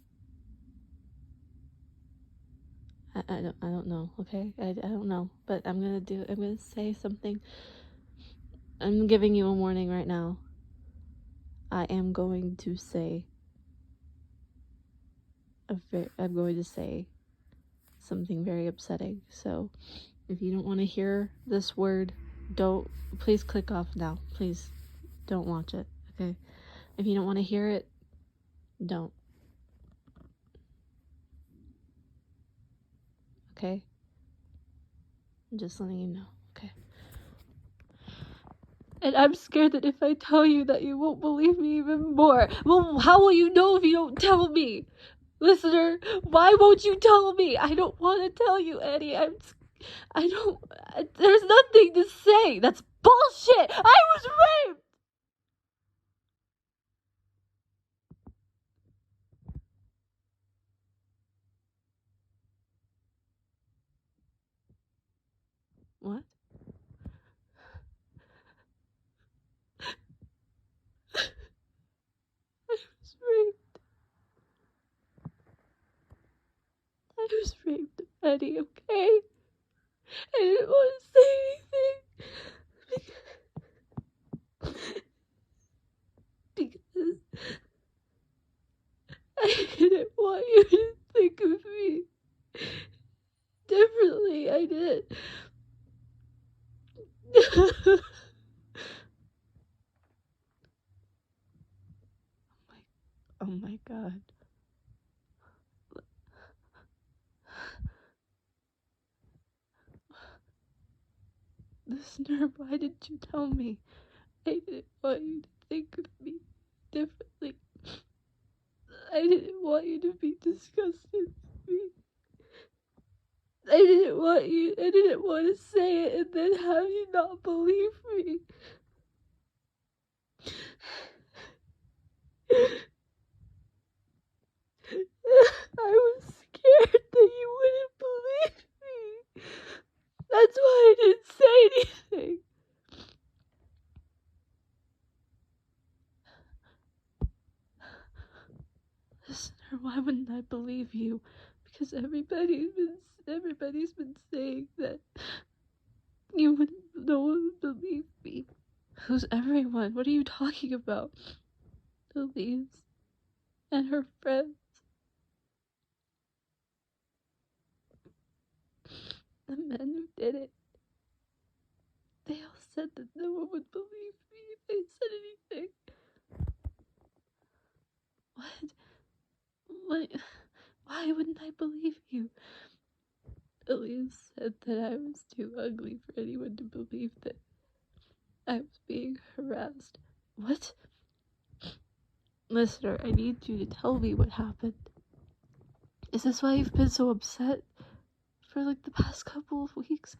I don't know, okay? I don't know. But I'm gonna say something. I'm giving you a warning right now. I am going to say I'm going to say something very upsetting. So if you don't want to hear this word, please click off now. Please don't watch it, okay? If you don't want to hear it, don't. Okay? I'm just letting you know, okay? And I'm scared that if I tell you that you won't believe me even more. Well, how will you know if you don't tell me? Listener, why won't you tell me? I don't want to tell you, Eddie. There's nothing to say. That's bullshit. I was raped. What? I was raped. I was raped, Eddie, okay? I didn't want to say anything because I didn't want you to think of me differently. I did. Oh my god. Listener, why didn't you tell me? I didn't want you to think of me differently. I didn't want you to be disgusted with me. I didn't want to say it and then have you not believe me. I was scared that you wouldn't believe me. That's why I didn't say anything. Listener, why wouldn't I believe you? Because everybody's been saying that no one would believe me. Who's everyone? What are you talking about? Elise and her friends. The men who did it. They all said that no one would believe me if I said anything. What? Why wouldn't I believe you? Elise said that I was too ugly for anyone to believe that I was being harassed. What? Listener, I need you to tell me what happened. Is this why you've been so upset for like the past couple of weeks?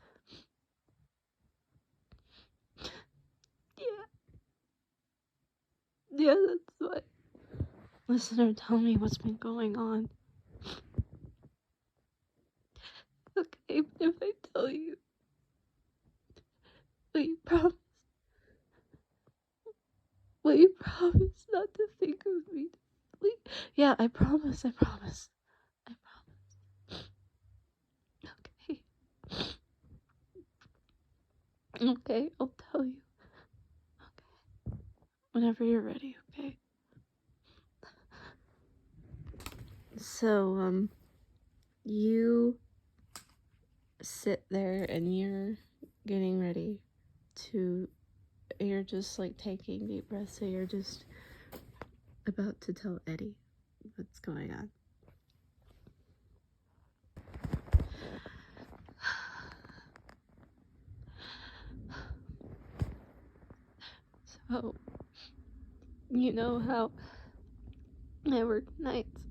Yeah, that's why. Listener, tell me what's been going on. Okay, but if I tell you, will you promise? Will you promise not to think of me? Yeah, I promise. Okay. Okay, I'll tell you. Okay. Whenever you're ready, okay? So, you sit there and you're getting ready you're just like taking deep breaths, so you're just about to tell Eddie what's going on. So, you know how I work nights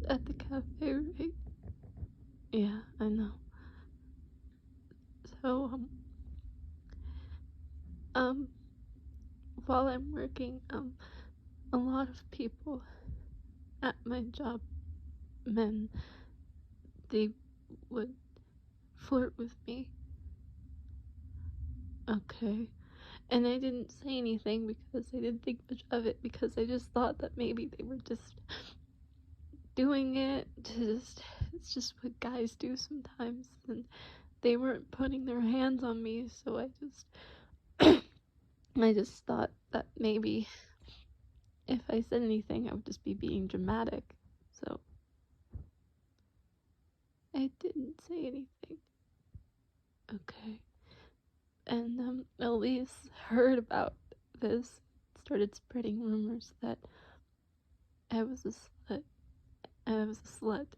at the cafe, right? Yeah, I know. So, while I'm working, a lot of people at my job, men, they would flirt with me. Okay. And I didn't say anything because I didn't think much of it, because I just thought that maybe they were just doing it it's just what guys do sometimes, and they weren't putting their hands on me, so I just thought that maybe if I said anything I would just be being dramatic. So I didn't say anything. Okay. And Elise heard about this, started spreading rumors that I was a slut.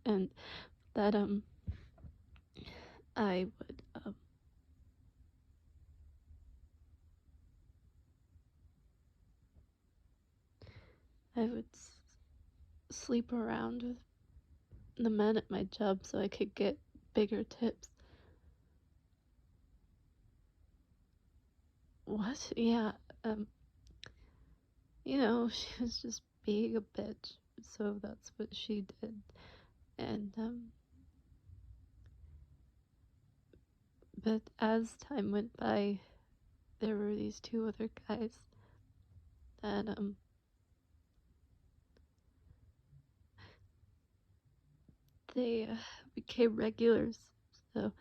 And that I would sleep around with the men at my job so I could get bigger tips. What? Yeah, she was just being a bitch, so that's what she did. And but as time went by, there were these two other guys that they became regulars. So,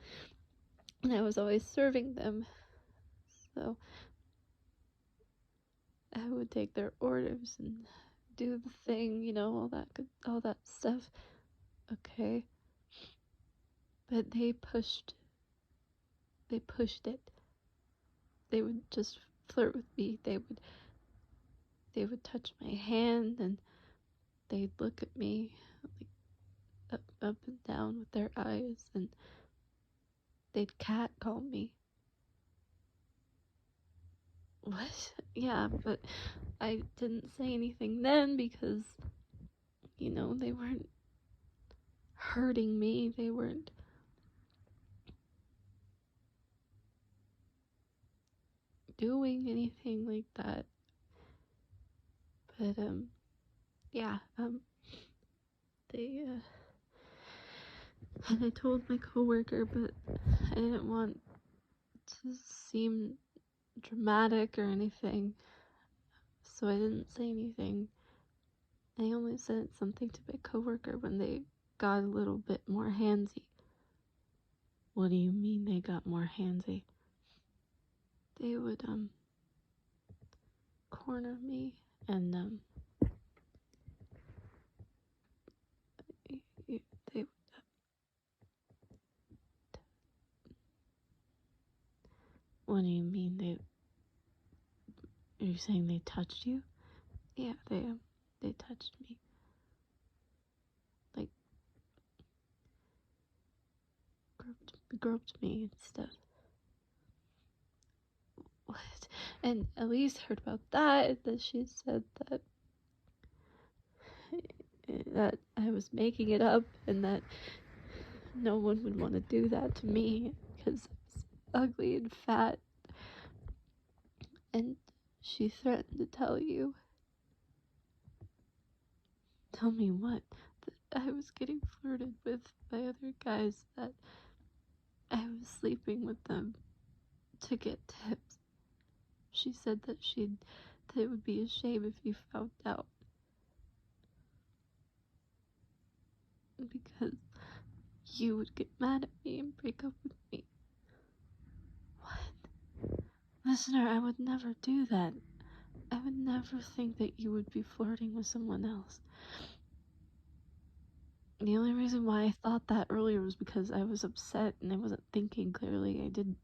and I was always serving them, so I would take their orders and do the thing, all that stuff. Okay. But they pushed it. They would just flirt with me. They would touch my hand, and they'd look at me like up and down with their eyes, and they'd catcall me. What? Yeah, but I didn't say anything then because, they weren't hurting me. They weren't doing anything like that. But, yeah, they, and I told my coworker, but I didn't want to seem dramatic or anything, so I didn't say anything. I only said something to my coworker when they got a little bit more handsy. What do you mean they got more handsy? They would corner me, and they what do you mean are you saying they touched you? Yeah, they touched me, like groped me and stuff. What? And Elise heard about that she said that I was making it up, and that no one would want to do that to me because I was ugly and fat. And she threatened to tell you. Tell me what? That I was getting flirted with by other guys, that I was sleeping with them to get tips. She said that it would be a shame if you found out, because you would get mad at me and break up with me. What? Listener, I would never do that. I would never think that you would be flirting with someone else. The only reason why I thought that earlier was because I was upset and I wasn't thinking clearly. I didn't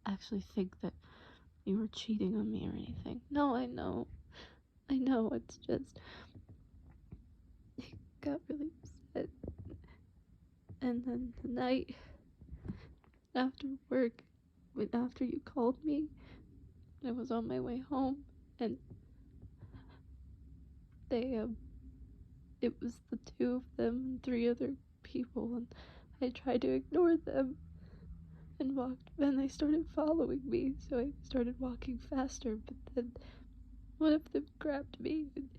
actually think that you were cheating on me or anything. No, I know, it's just, I got really upset. And then the night after work, after you called me, I was on my way home, and it was the two of them and three other people, and I tried to ignore them and then they started following me, so I started walking faster, but then one of them grabbed me and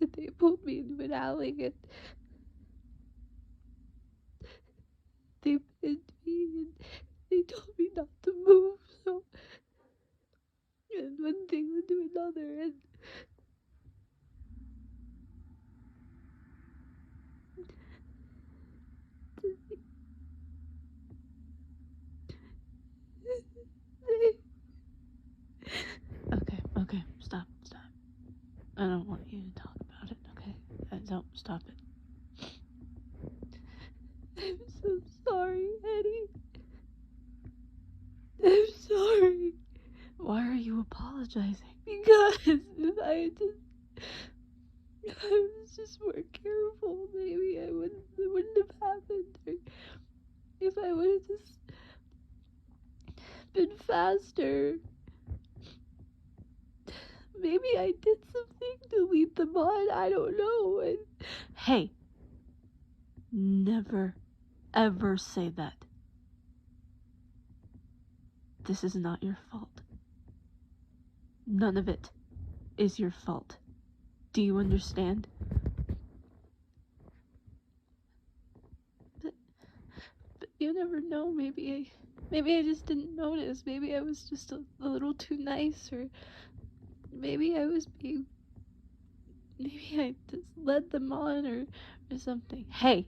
and they pulled me into an alley, and they pinned me, and they told me not to move, so, and one thing led to another, and Okay, stop. I don't want you to talk about it, okay? Don't stop it. I'm so sorry, Eddie. I'm sorry. Why are you apologizing? Because if I was just more careful, maybe it wouldn't have happened. Or if I would have just been faster, maybe I did something to lead them on. I don't know. And hey, never, ever say that. This is not your fault. None of it is your fault. Do you understand? But you never know. Maybe I just didn't notice. Maybe I was just a little too nice, or maybe I just led them on, or something. Hey,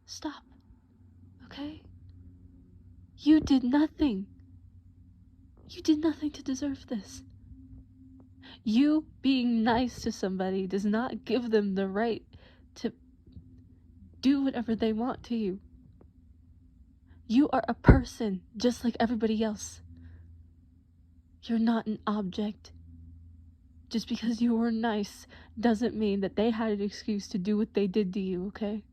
stop, okay? You did nothing. You did nothing to deserve this. You being nice to somebody does not give them the right to do whatever they want to you. You are a person just like everybody else. You're not an object. Just because you were nice doesn't mean that they had an excuse to do what they did to you, okay?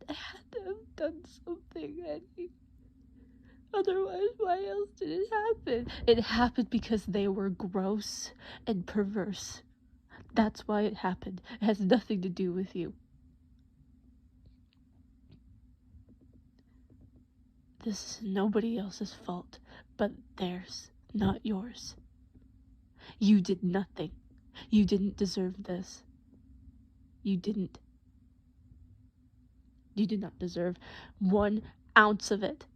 They had to have done something, Eddie. Otherwise, why else did it happen? It happened because they were gross and perverse. That's why it happened. It has nothing to do with you. This is nobody else's fault but theirs, not yours. You did nothing. You didn't deserve this. You didn't. You did not deserve 1 ounce of it.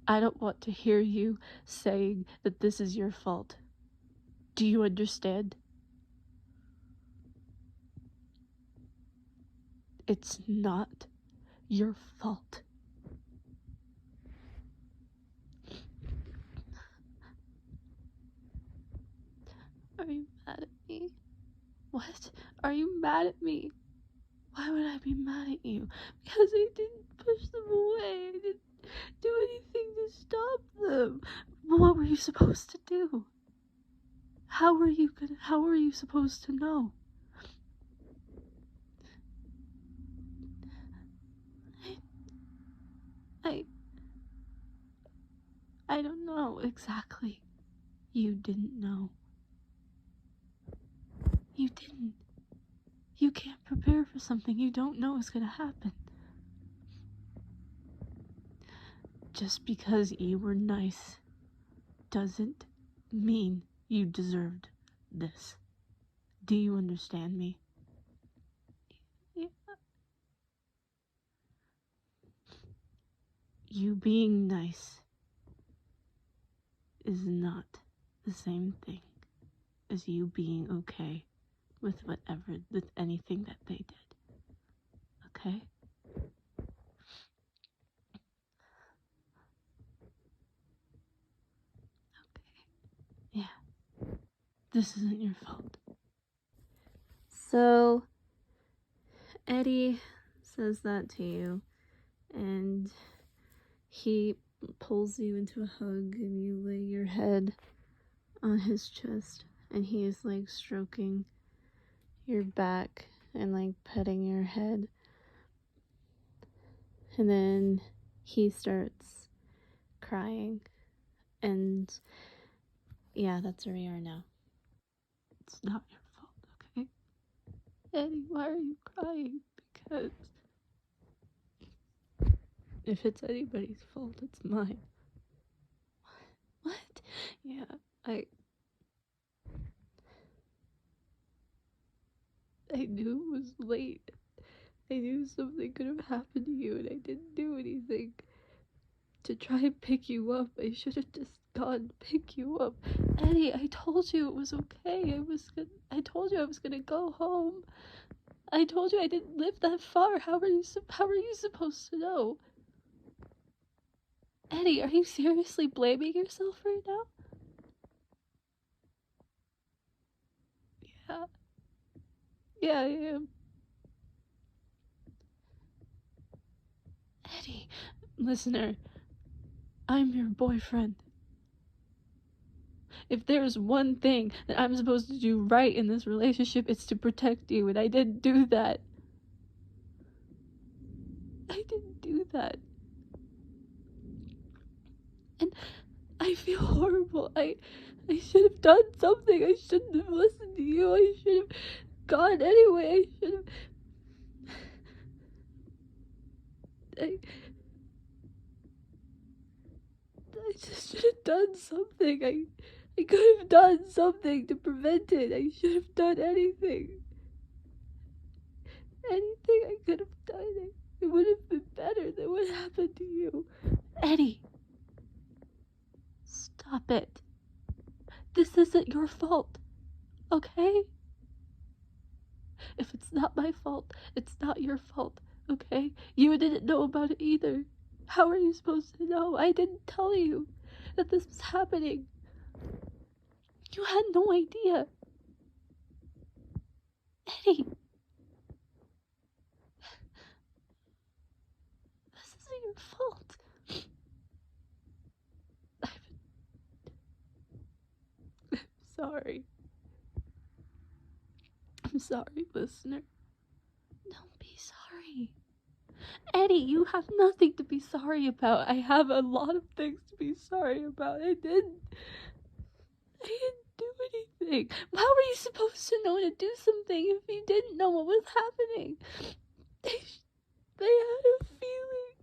I don't want to hear you saying that this is your fault. Do you understand? It's not your fault. Are you mad at me? What? Are you mad at me? Why would I be mad at you? Because I didn't push them away. I didn't do anything to stop them. What were you supposed to do? How were you supposed to know? I don't know exactly. You didn't know. You didn't. You can't prepare for something you don't know is gonna happen. Just because you were nice doesn't mean you deserved this. Do you understand me? Yeah. You being nice is not the same thing as you being okay with anything that they did. Okay? Yeah. This isn't your fault. So, Eddie says that to you, and he pulls you into a hug, and you lay your head on his chest, and he is like stroking your back and like petting your head. And then he starts crying, and yeah, that's where we are now. It's not your fault, okay? Eddie, why are you crying? Because If it's anybody's fault, it's mine. What? Yeah, I knew it was late. I knew something could have happened to you, and I didn't do anything to try and pick you up. I should have just gone to pick you up. Eddie, I told you it was okay. I told you I was gonna go home. I told you I didn't live that far. How are you supposed to know? Eddie, are you seriously blaming yourself right now? Yeah. Yeah, I am. Eddie, listener, I'm your boyfriend. If there's one thing that I'm supposed to do right in this relationship, it's to protect you, and I didn't do that. I didn't do that. And I feel horrible. I should have done something. I shouldn't have listened to you. I should have gone anyway. I just should have done something. I could have done something to prevent it. I should have done anything. Anything I could have done. It would have been better than what happened to you. Eddie, stop it. This isn't your fault, okay? If it's not my fault, it's not your fault, okay? You didn't know about it either. How are you supposed to know? I didn't tell you that this was happening. You had no idea. Eddie, this isn't your fault. I'm sorry. I'm sorry, listener. Don't be sorry. Eddie, you have nothing to be sorry about. I have a lot of things to be sorry about. I didn't do anything. How were you supposed to know to do something if you didn't know what was happening? They had a feeling.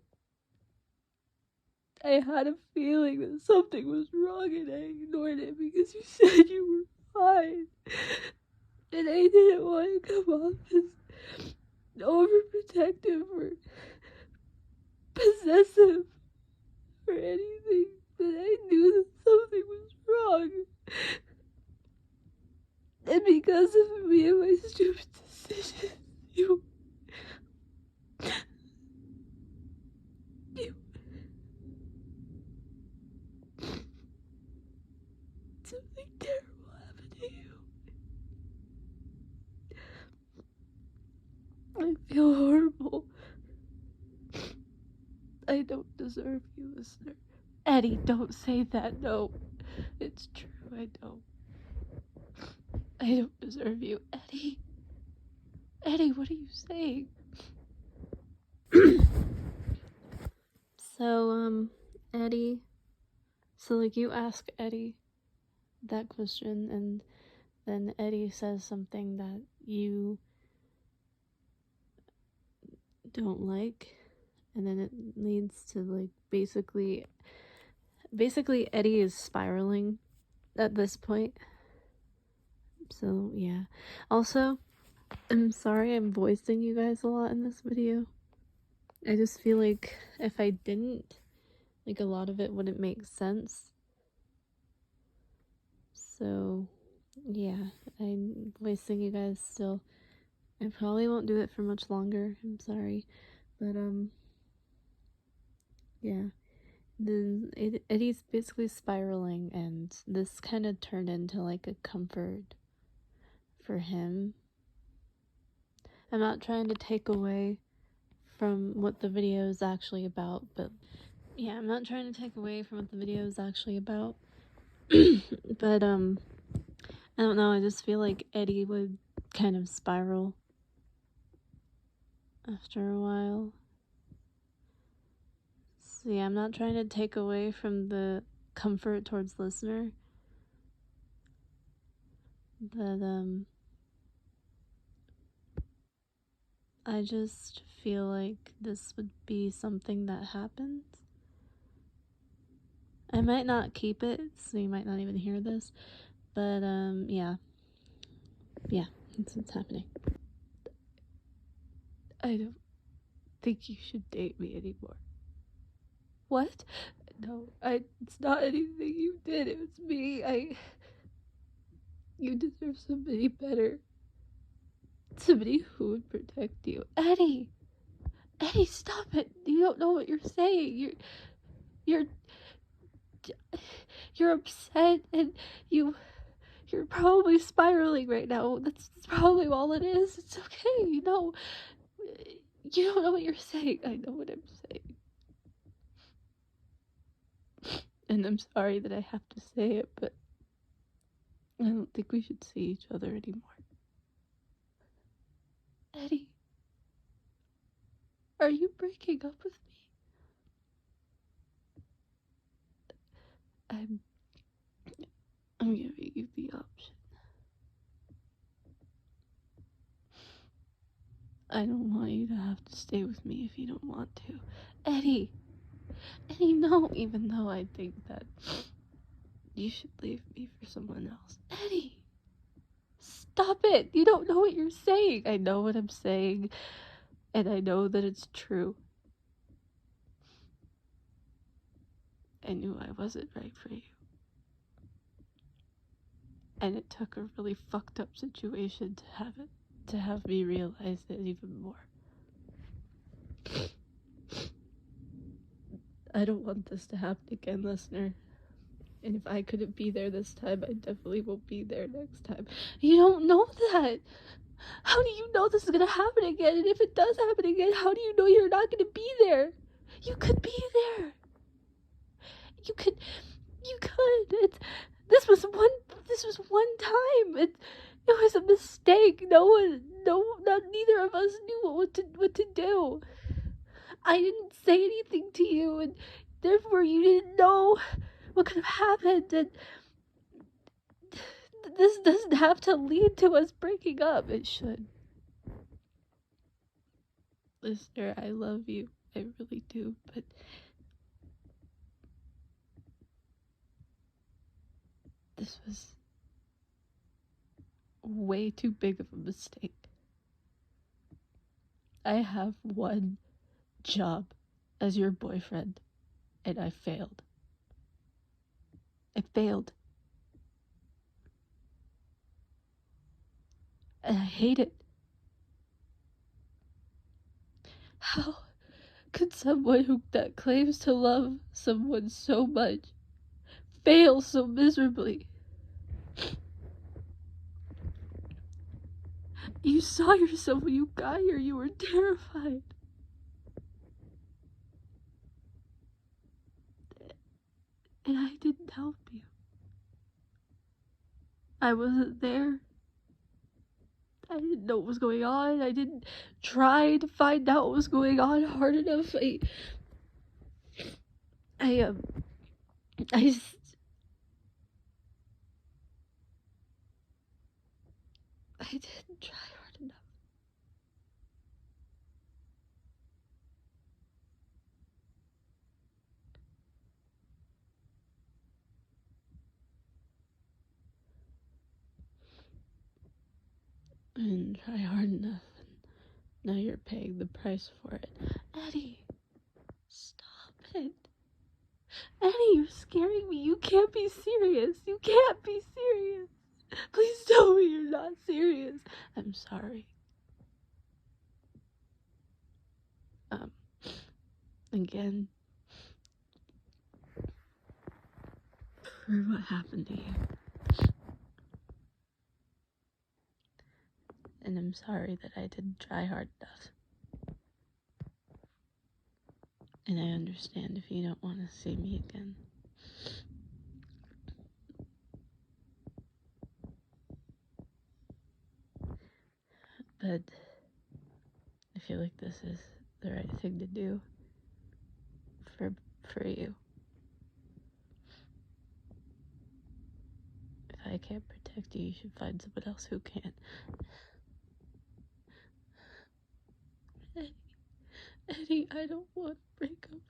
I had a feeling that something was wrong, and I ignored it because you said you were fine. And I didn't want to come off as overprotective or possessive or anything, but I knew that something was wrong. And because of me and my stupid decisions, you something terrible happened to you. I feel horrible. I don't deserve you, listener. Eddie, don't say that. No, it's true. I don't. I don't deserve you. Eddie. Eddie, what are you saying? So, Eddie. So, like, you ask Eddie that question, and then Eddie says something that you don't like, and then it leads to, like, basically Eddie is spiraling at this point. So, yeah. Also, I'm sorry I'm voicing you guys a lot in this video. I just feel like if I didn't, like, a lot of it wouldn't make sense. So, yeah, I'm voicing you guys still. I probably won't do it for much longer. I'm sorry. But, yeah. Then Eddie's basically spiraling, and this kind of turned into, like, a comfort for him. I'm not trying to take away from what the video is actually about, but yeah, I'm not trying to take away from what the video is actually about. But, I don't know, I just feel like Eddie would kind of spiral after a while. So yeah, I'm not trying to take away from the comfort towards listener. But, I just feel like this would be something that happens. I might not keep it, so you might not even hear this, but yeah, that's what's happening. I don't think you should date me anymore. What? No, it's not anything you did, it was me. You deserve somebody better. Somebody who would protect you. Eddie, stop it. You don't know what you're saying. You're upset, and you're probably spiraling right now. That's probably all it is. It's okay, you don't know what you're saying. I know what I'm saying. And I'm sorry that I have to say it, but I don't think we should see each other anymore. Eddie, are you breaking up with me? I'm giving you the option. I don't want you to have to stay with me if you don't want to. Eddie, no, even though I think that you should leave me for someone else. Eddie, stop it. You don't know what you're saying. I know what I'm saying, and I know that it's true. I knew I wasn't right for you. And it took a really fucked up situation to have me realize it even more. I don't want this to happen again, listener. And if I couldn't be there this time, I definitely won't be there next time. You don't know that. How do you know this is gonna happen again? And if it does happen again, how do you know you're not gonna be there? You could be there. You could. This was one time. It was a mistake. Neither of us knew what to do. I didn't say anything to you, and therefore you didn't know what could have happened. And this doesn't have to lead to us breaking up. It should. Listener, I love you. I really do, but this was way too big of a mistake. I have one job as your boyfriend, and I failed. And I hate it. How could someone that claims to love someone so much fail so miserably? You saw yourself when you got here. You were terrified. And I didn't help you. I wasn't there. I didn't know what was going on. I didn't try to find out what was going on hard enough. I didn't try hard enough. I didn't try hard enough, and now you're paying the price for it. Eddie, stop it. Eddie, you're scaring me. You can't be serious. You can't be serious. Please tell me you're not serious. I'm sorry. Again, for what happened to you. And I'm sorry that I didn't try hard enough. And I understand if you don't want to see me again. But I feel like this is the right thing to do for you. If I can't protect you, you should find someone else who can. Eddie, I don't want to break up with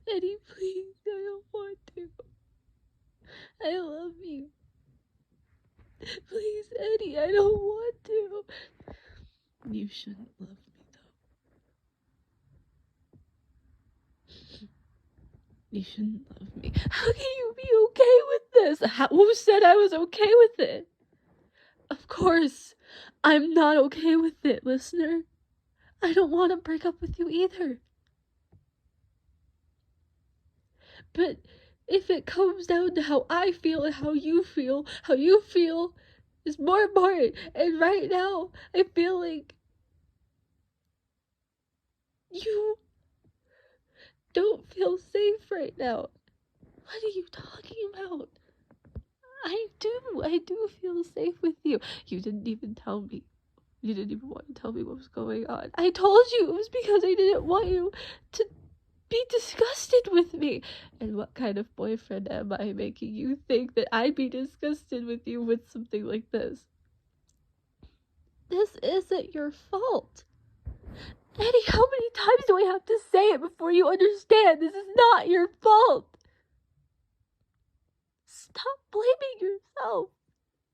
you. Eddie, please, I don't want to. I love you. Please, Eddie, I don't want to. You shouldn't love me, though. You shouldn't love me. How can you be okay with this? Who said I was okay with it? Of course, I'm not okay with it, listener. I don't want to break up with you either. But if it comes down to how I feel and how you feel is more important. And right now, I feel like you don't feel safe right now. What are you talking about? I do feel safe with you. You didn't even tell me. You didn't even want to tell me what was going on. I told you it was because I didn't want you to be disgusted with me. And what kind of boyfriend am I making you think that I'd be disgusted with you with something like this? This isn't your fault. Eddie, how many times do I have to say it before you understand? This is not your fault. Stop blaming yourself.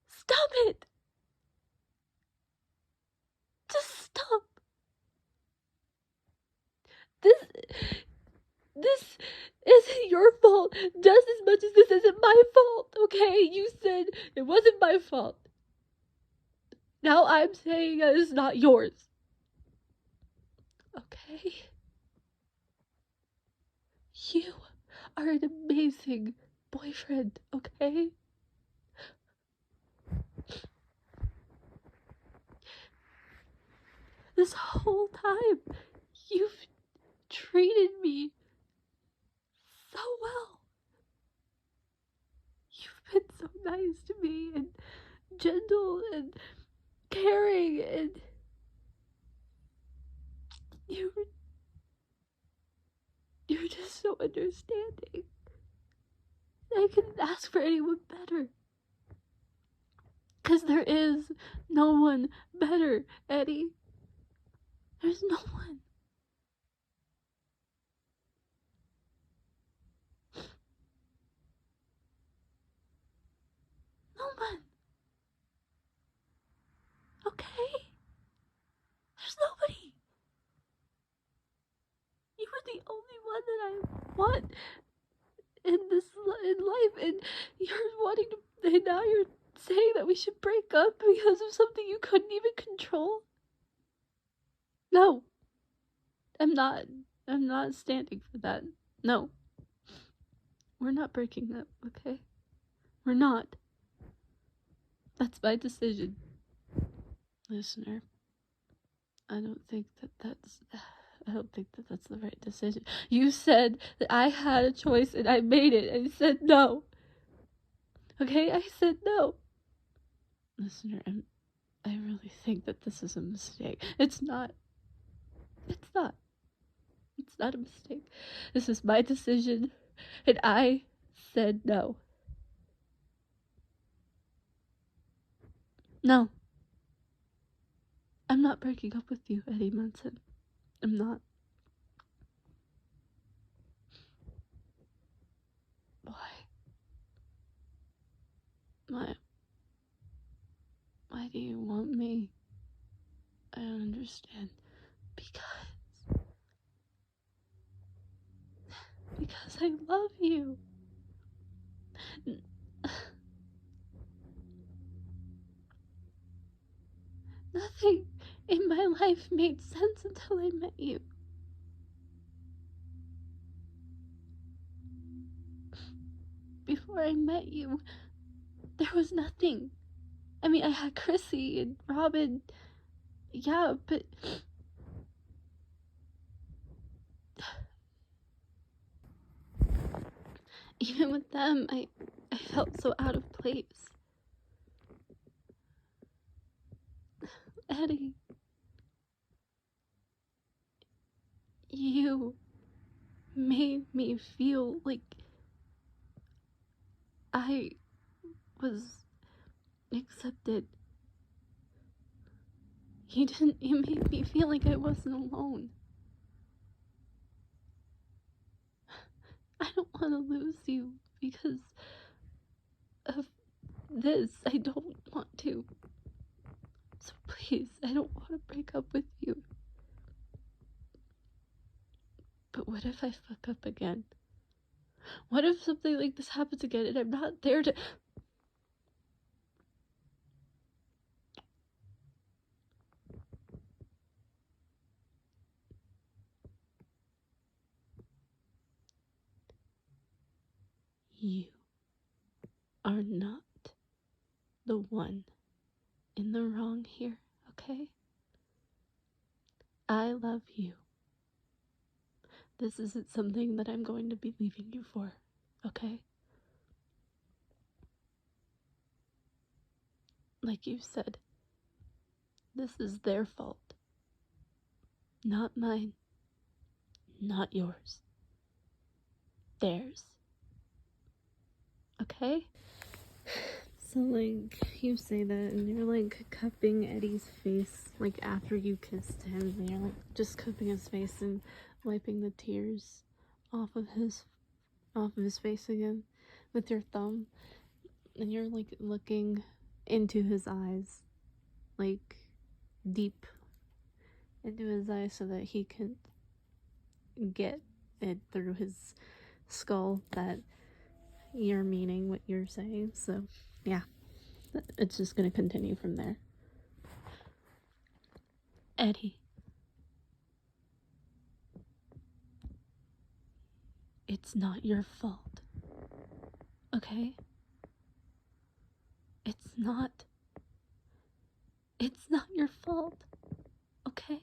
Stop it. Just stop. This isn't your fault just as much as this isn't my fault, okay? You said it wasn't my fault. Now I'm saying that it's not yours. Okay? You are an amazing boyfriend, okay? This whole time, you've treated me so well. You've been so nice to me and gentle and caring, and you're just so understanding. I couldn't ask for anyone better. Because there is no one better, Eddie. There's no one. No one. Okay? There's nobody. You were the only one that I want in life, and and now you're saying that we should break up because of something you couldn't even control? No. I'm not standing for that. No. We're not breaking up, okay? We're not. That's my decision. Listener, I don't think that's the right decision. You said that I had a choice and I made it, and I said no. Okay, I said no. Listener, I really think that this is a mistake. It's not. It's not. It's not a mistake. This is my decision, and I said no. No. I'm not breaking up with you, Eddie Munson. I'm not. Why? Why do you want me? I don't understand. Because I love you. Nothing in my life made sense until I met you. Before I met you, there was nothing. I mean, I had Chrissy and Robin, yeah, but even with them, I felt so out of place. Eddie, you made me feel like I was accepted. You made me feel like I wasn't alone. I don't want to lose you because of this. I don't want to. So please, I don't want to break up with you. But what if I fuck up again? What if something like this happens again and I'm not there to... You are not the one in the wrong here, okay? I love you. This isn't something that I'm going to be leaving you for, okay? Like you said, this is their fault. Not mine. Not yours. Theirs. Okay? So, like, you say that, and you're, like, cupping Eddie's face, like, after you kissed him, and you're, like, just cupping his face and wiping the tears off of his face again with your thumb, and you're, like, looking into his eyes, like, deep into his eyes so that he can get it through his skull that you're meaning what you're saying. So yeah, it's just gonna continue from there. Eddie, it's not your fault, okay? It's not your fault, okay?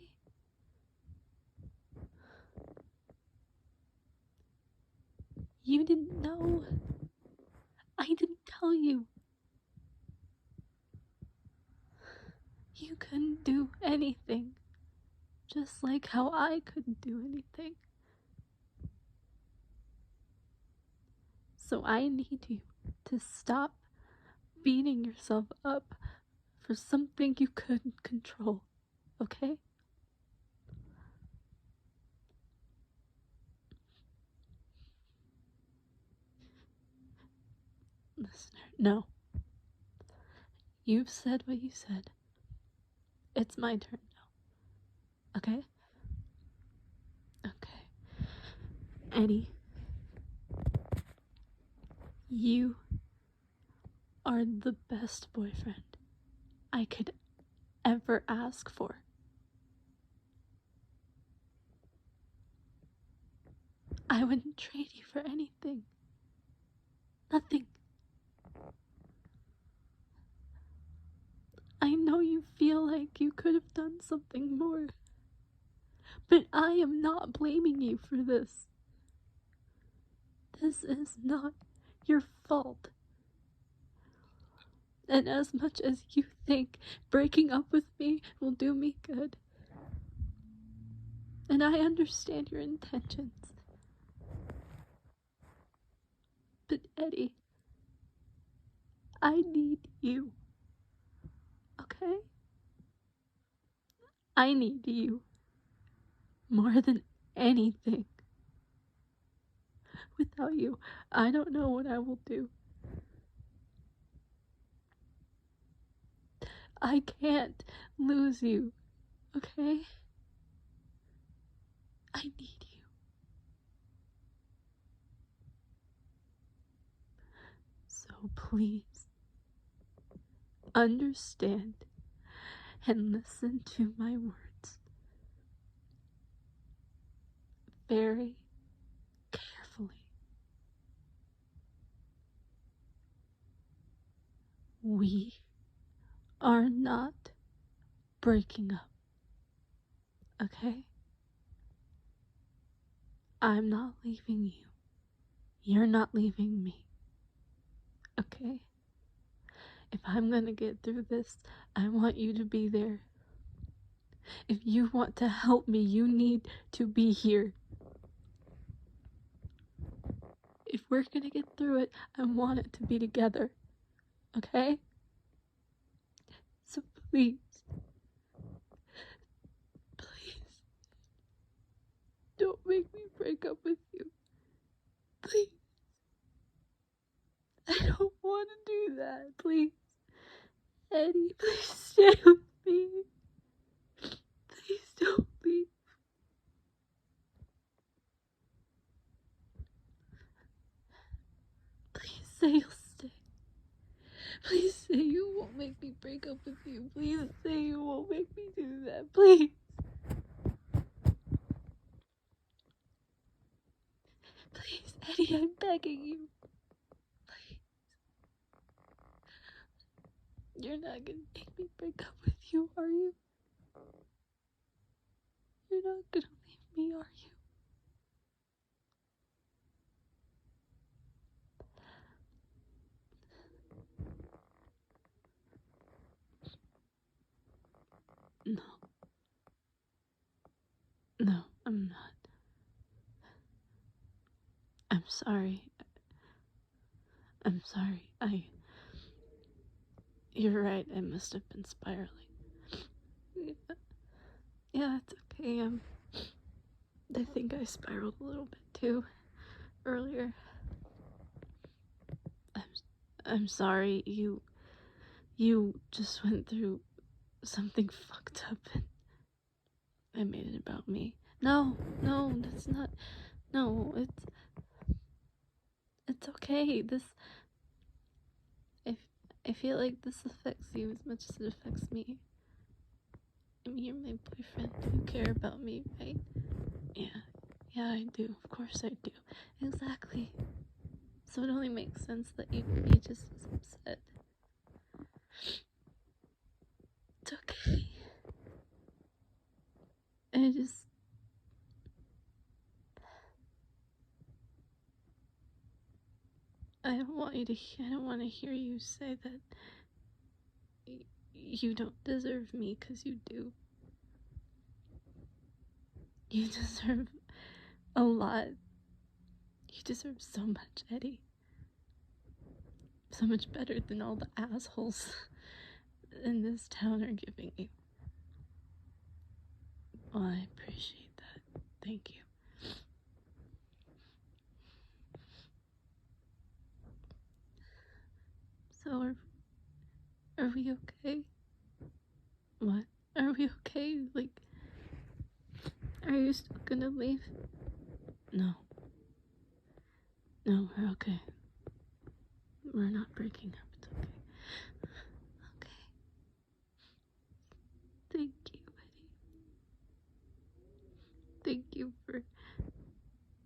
You didn't know. I didn't tell you. You couldn't do anything, just like how I couldn't do anything. So I need you to stop beating yourself up for something you couldn't control, okay? Listener, no. You've said what you said. It's my turn now. Okay? Okay. Eddie, you are the best boyfriend I could ever ask for. I wouldn't trade you for anything. Nothing. I know you feel like you could have done something more, but I am not blaming you for this. This is not your fault. And as much as you think breaking up with me will do me good, and I understand your intentions, but Eddie, I need you, okay? I need you more than anything. Without you, I don't know what I will do. I can't lose you, okay? I need you. So please, understand and listen to my words very carefully. We are not breaking up, okay? I'm not leaving you. You're not leaving me, okay? If I'm gonna get through this, I want you to be there. If you want to help me, you need to be here. If we're gonna get through it, I want it to be together, okay? So please, make me break up with you. Please. I don't want to do that. Please. Eddie, please stay with me. Please don't leave. Please say you'll stay. Please say you won't make me break up with you. Please say you won't make me do that. Please. Please, Eddie, I'm begging you. Please. You're not gonna make me break up with you, are you? You're not gonna leave me, are you? No. No, I'm not. I'm sorry. I'm sorry. You're right, I must have been spiraling. Yeah, it's okay. I think I spiraled a little bit too earlier. I'm sorry. You just went through something fucked up and I made it about me. No, that's not. No, it's okay. I feel like this affects you as much as it affects me. I mean, you're my boyfriend. You care about me, right? Yeah, I do. Of course I do. Exactly. So it only makes sense that you just was upset. It's okay. I don't want to hear you say that you don't deserve me, because you do. You deserve a lot. You deserve so much, Eddie. So much better than all the assholes in this town are giving you. Well, I appreciate that. Thank you. So are we okay? What? Are we okay? Like, are you still gonna leave? No. No, we're okay. We're not breaking up. It's okay. Okay. Thank you, Eddie. Thank you for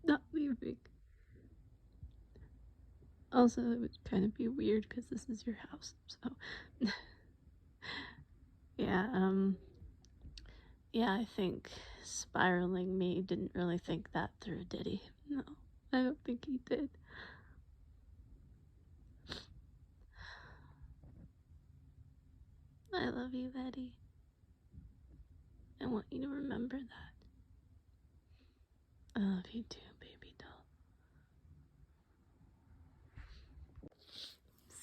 not leaving. Also, it would kind of be weird because this is your house, so. Yeah, I think spiraling me didn't really think that through, did he? No, I don't think he did. I love you, Eddie. I want you to remember that. I love you too, baby doll.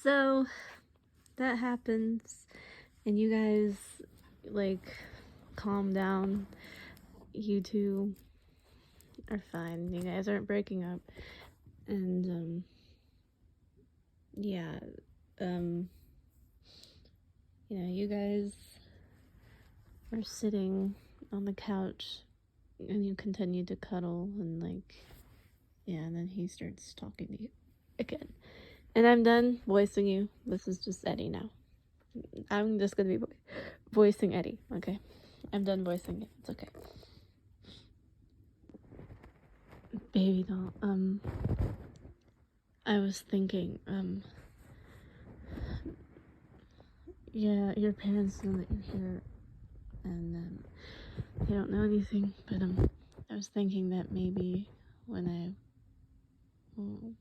So, that happens, and you guys, like, calm down. You two are fine. You guys aren't breaking up. And, yeah, you guys are sitting on the couch and you continue to cuddle and, like, yeah, and then he starts talking to you again. And I'm done voicing you. This is just Eddie now. I'm just gonna be voicing Eddie, okay? I'm done voicing it. It's okay. Baby doll, I was thinking, yeah, your parents know that you're here, and, they don't know anything, but, I was thinking that maybe when I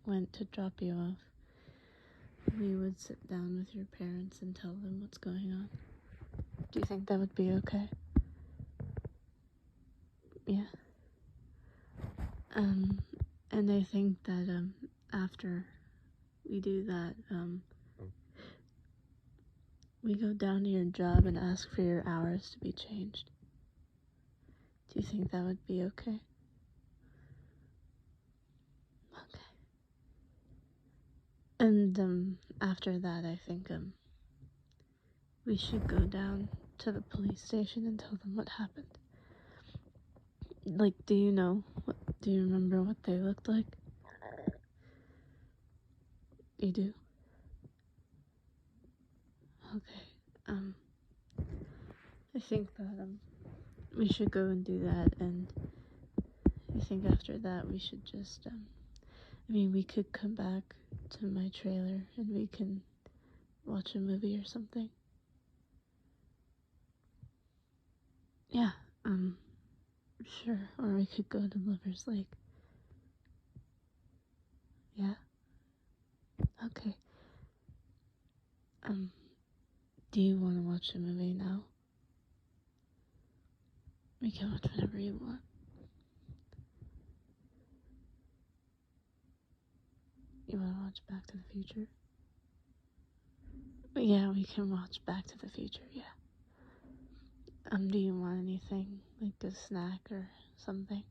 went to drop you off, we would sit down with your parents and tell them what's going on. Do you think that would be okay? Yeah. And I think that, after we do that, we go down to your job and ask for your hours to be changed. Do you think that would be okay? And after that, I think we should go down to the police station and tell them what happened. Like, do you remember what they looked like? You do? Okay. I think that we should go and do that, and I think after that we should just we could come back to my trailer and we can watch a movie or something. Yeah, sure. Or we could go to Lover's Lake. Yeah? Okay. Do you want to watch a movie now? We can watch whatever you want. You want to watch Back to the Future? Yeah, we can watch Back to the Future, yeah. Do you want anything, like a snack or something?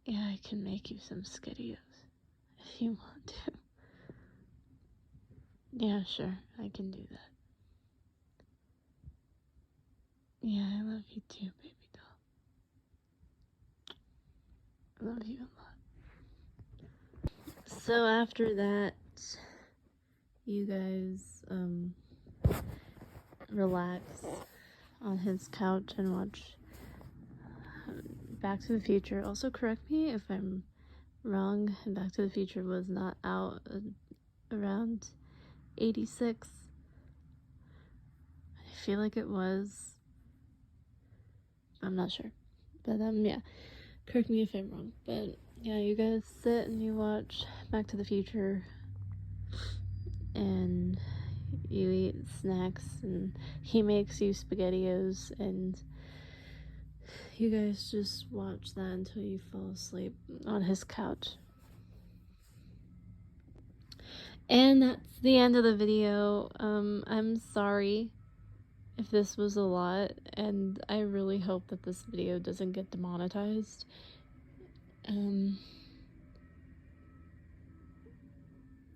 Yeah, I can make you some SkettyOs if you want to. Yeah, sure, I can do that. Yeah, I love you too, baby doll. I love you a lot. So after that, you guys, relax on his couch and watch Back to the Future. Also, correct me if I'm wrong. Back to the Future was not out around 86. I feel like it was. I'm not sure. But yeah. Correct me if I'm wrong. But yeah, you guys sit and you watch Back to the Future and you eat snacks and he makes you SpaghettiOs and you guys just watch that until you fall asleep on his couch. And that's the end of the video. I'm sorry if this was a lot, and I really hope that this video doesn't get demonetized.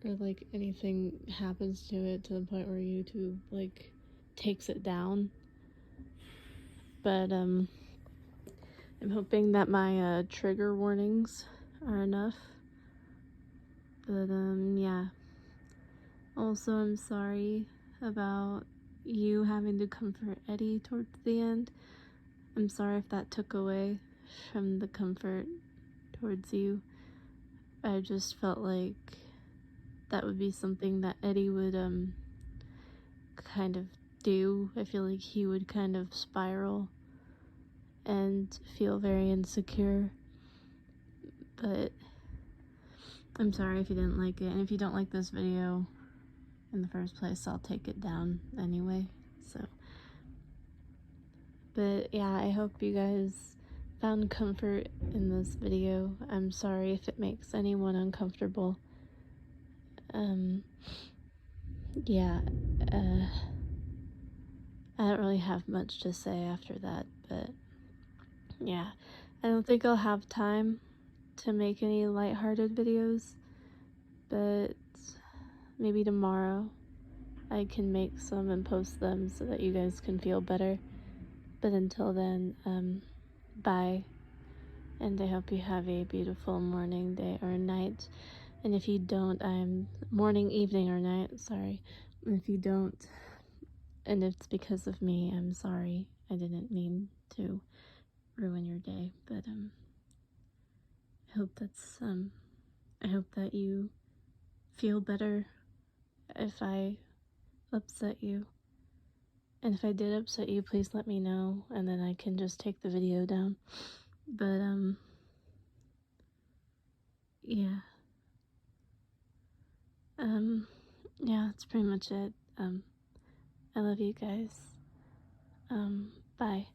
Or like anything happens to it to the point where YouTube like takes it down. But I'm hoping that my trigger warnings are enough. But yeah. Also, I'm sorry about you having to comfort Eddie towards the end. I'm sorry if that took away from the comfort towards you. I just felt like that would be something that Eddie would kind of do. I feel like he would kind of spiral and feel very insecure. But I'm sorry if you didn't like it, and if you don't like this video in the first place, I'll take it down anyway. So, but yeah, I hope you guys found comfort in this video. I'm sorry if it makes anyone uncomfortable. Yeah, I don't really have much to say after that, but yeah, I don't think I'll have time to make any lighthearted videos, but maybe tomorrow I can make some and post them so that you guys can feel better. But until then, bye, and I hope you have a beautiful morning, day, or night. And if you don't, morning, evening, or night, sorry. And if you don't, and it's because of me, I'm sorry. I didn't mean to ruin your day, but I hope that you feel better if I upset you. And if I did upset you, please let me know, and then I can just take the video down. But yeah. Yeah, that's pretty much it. I love you guys. Bye.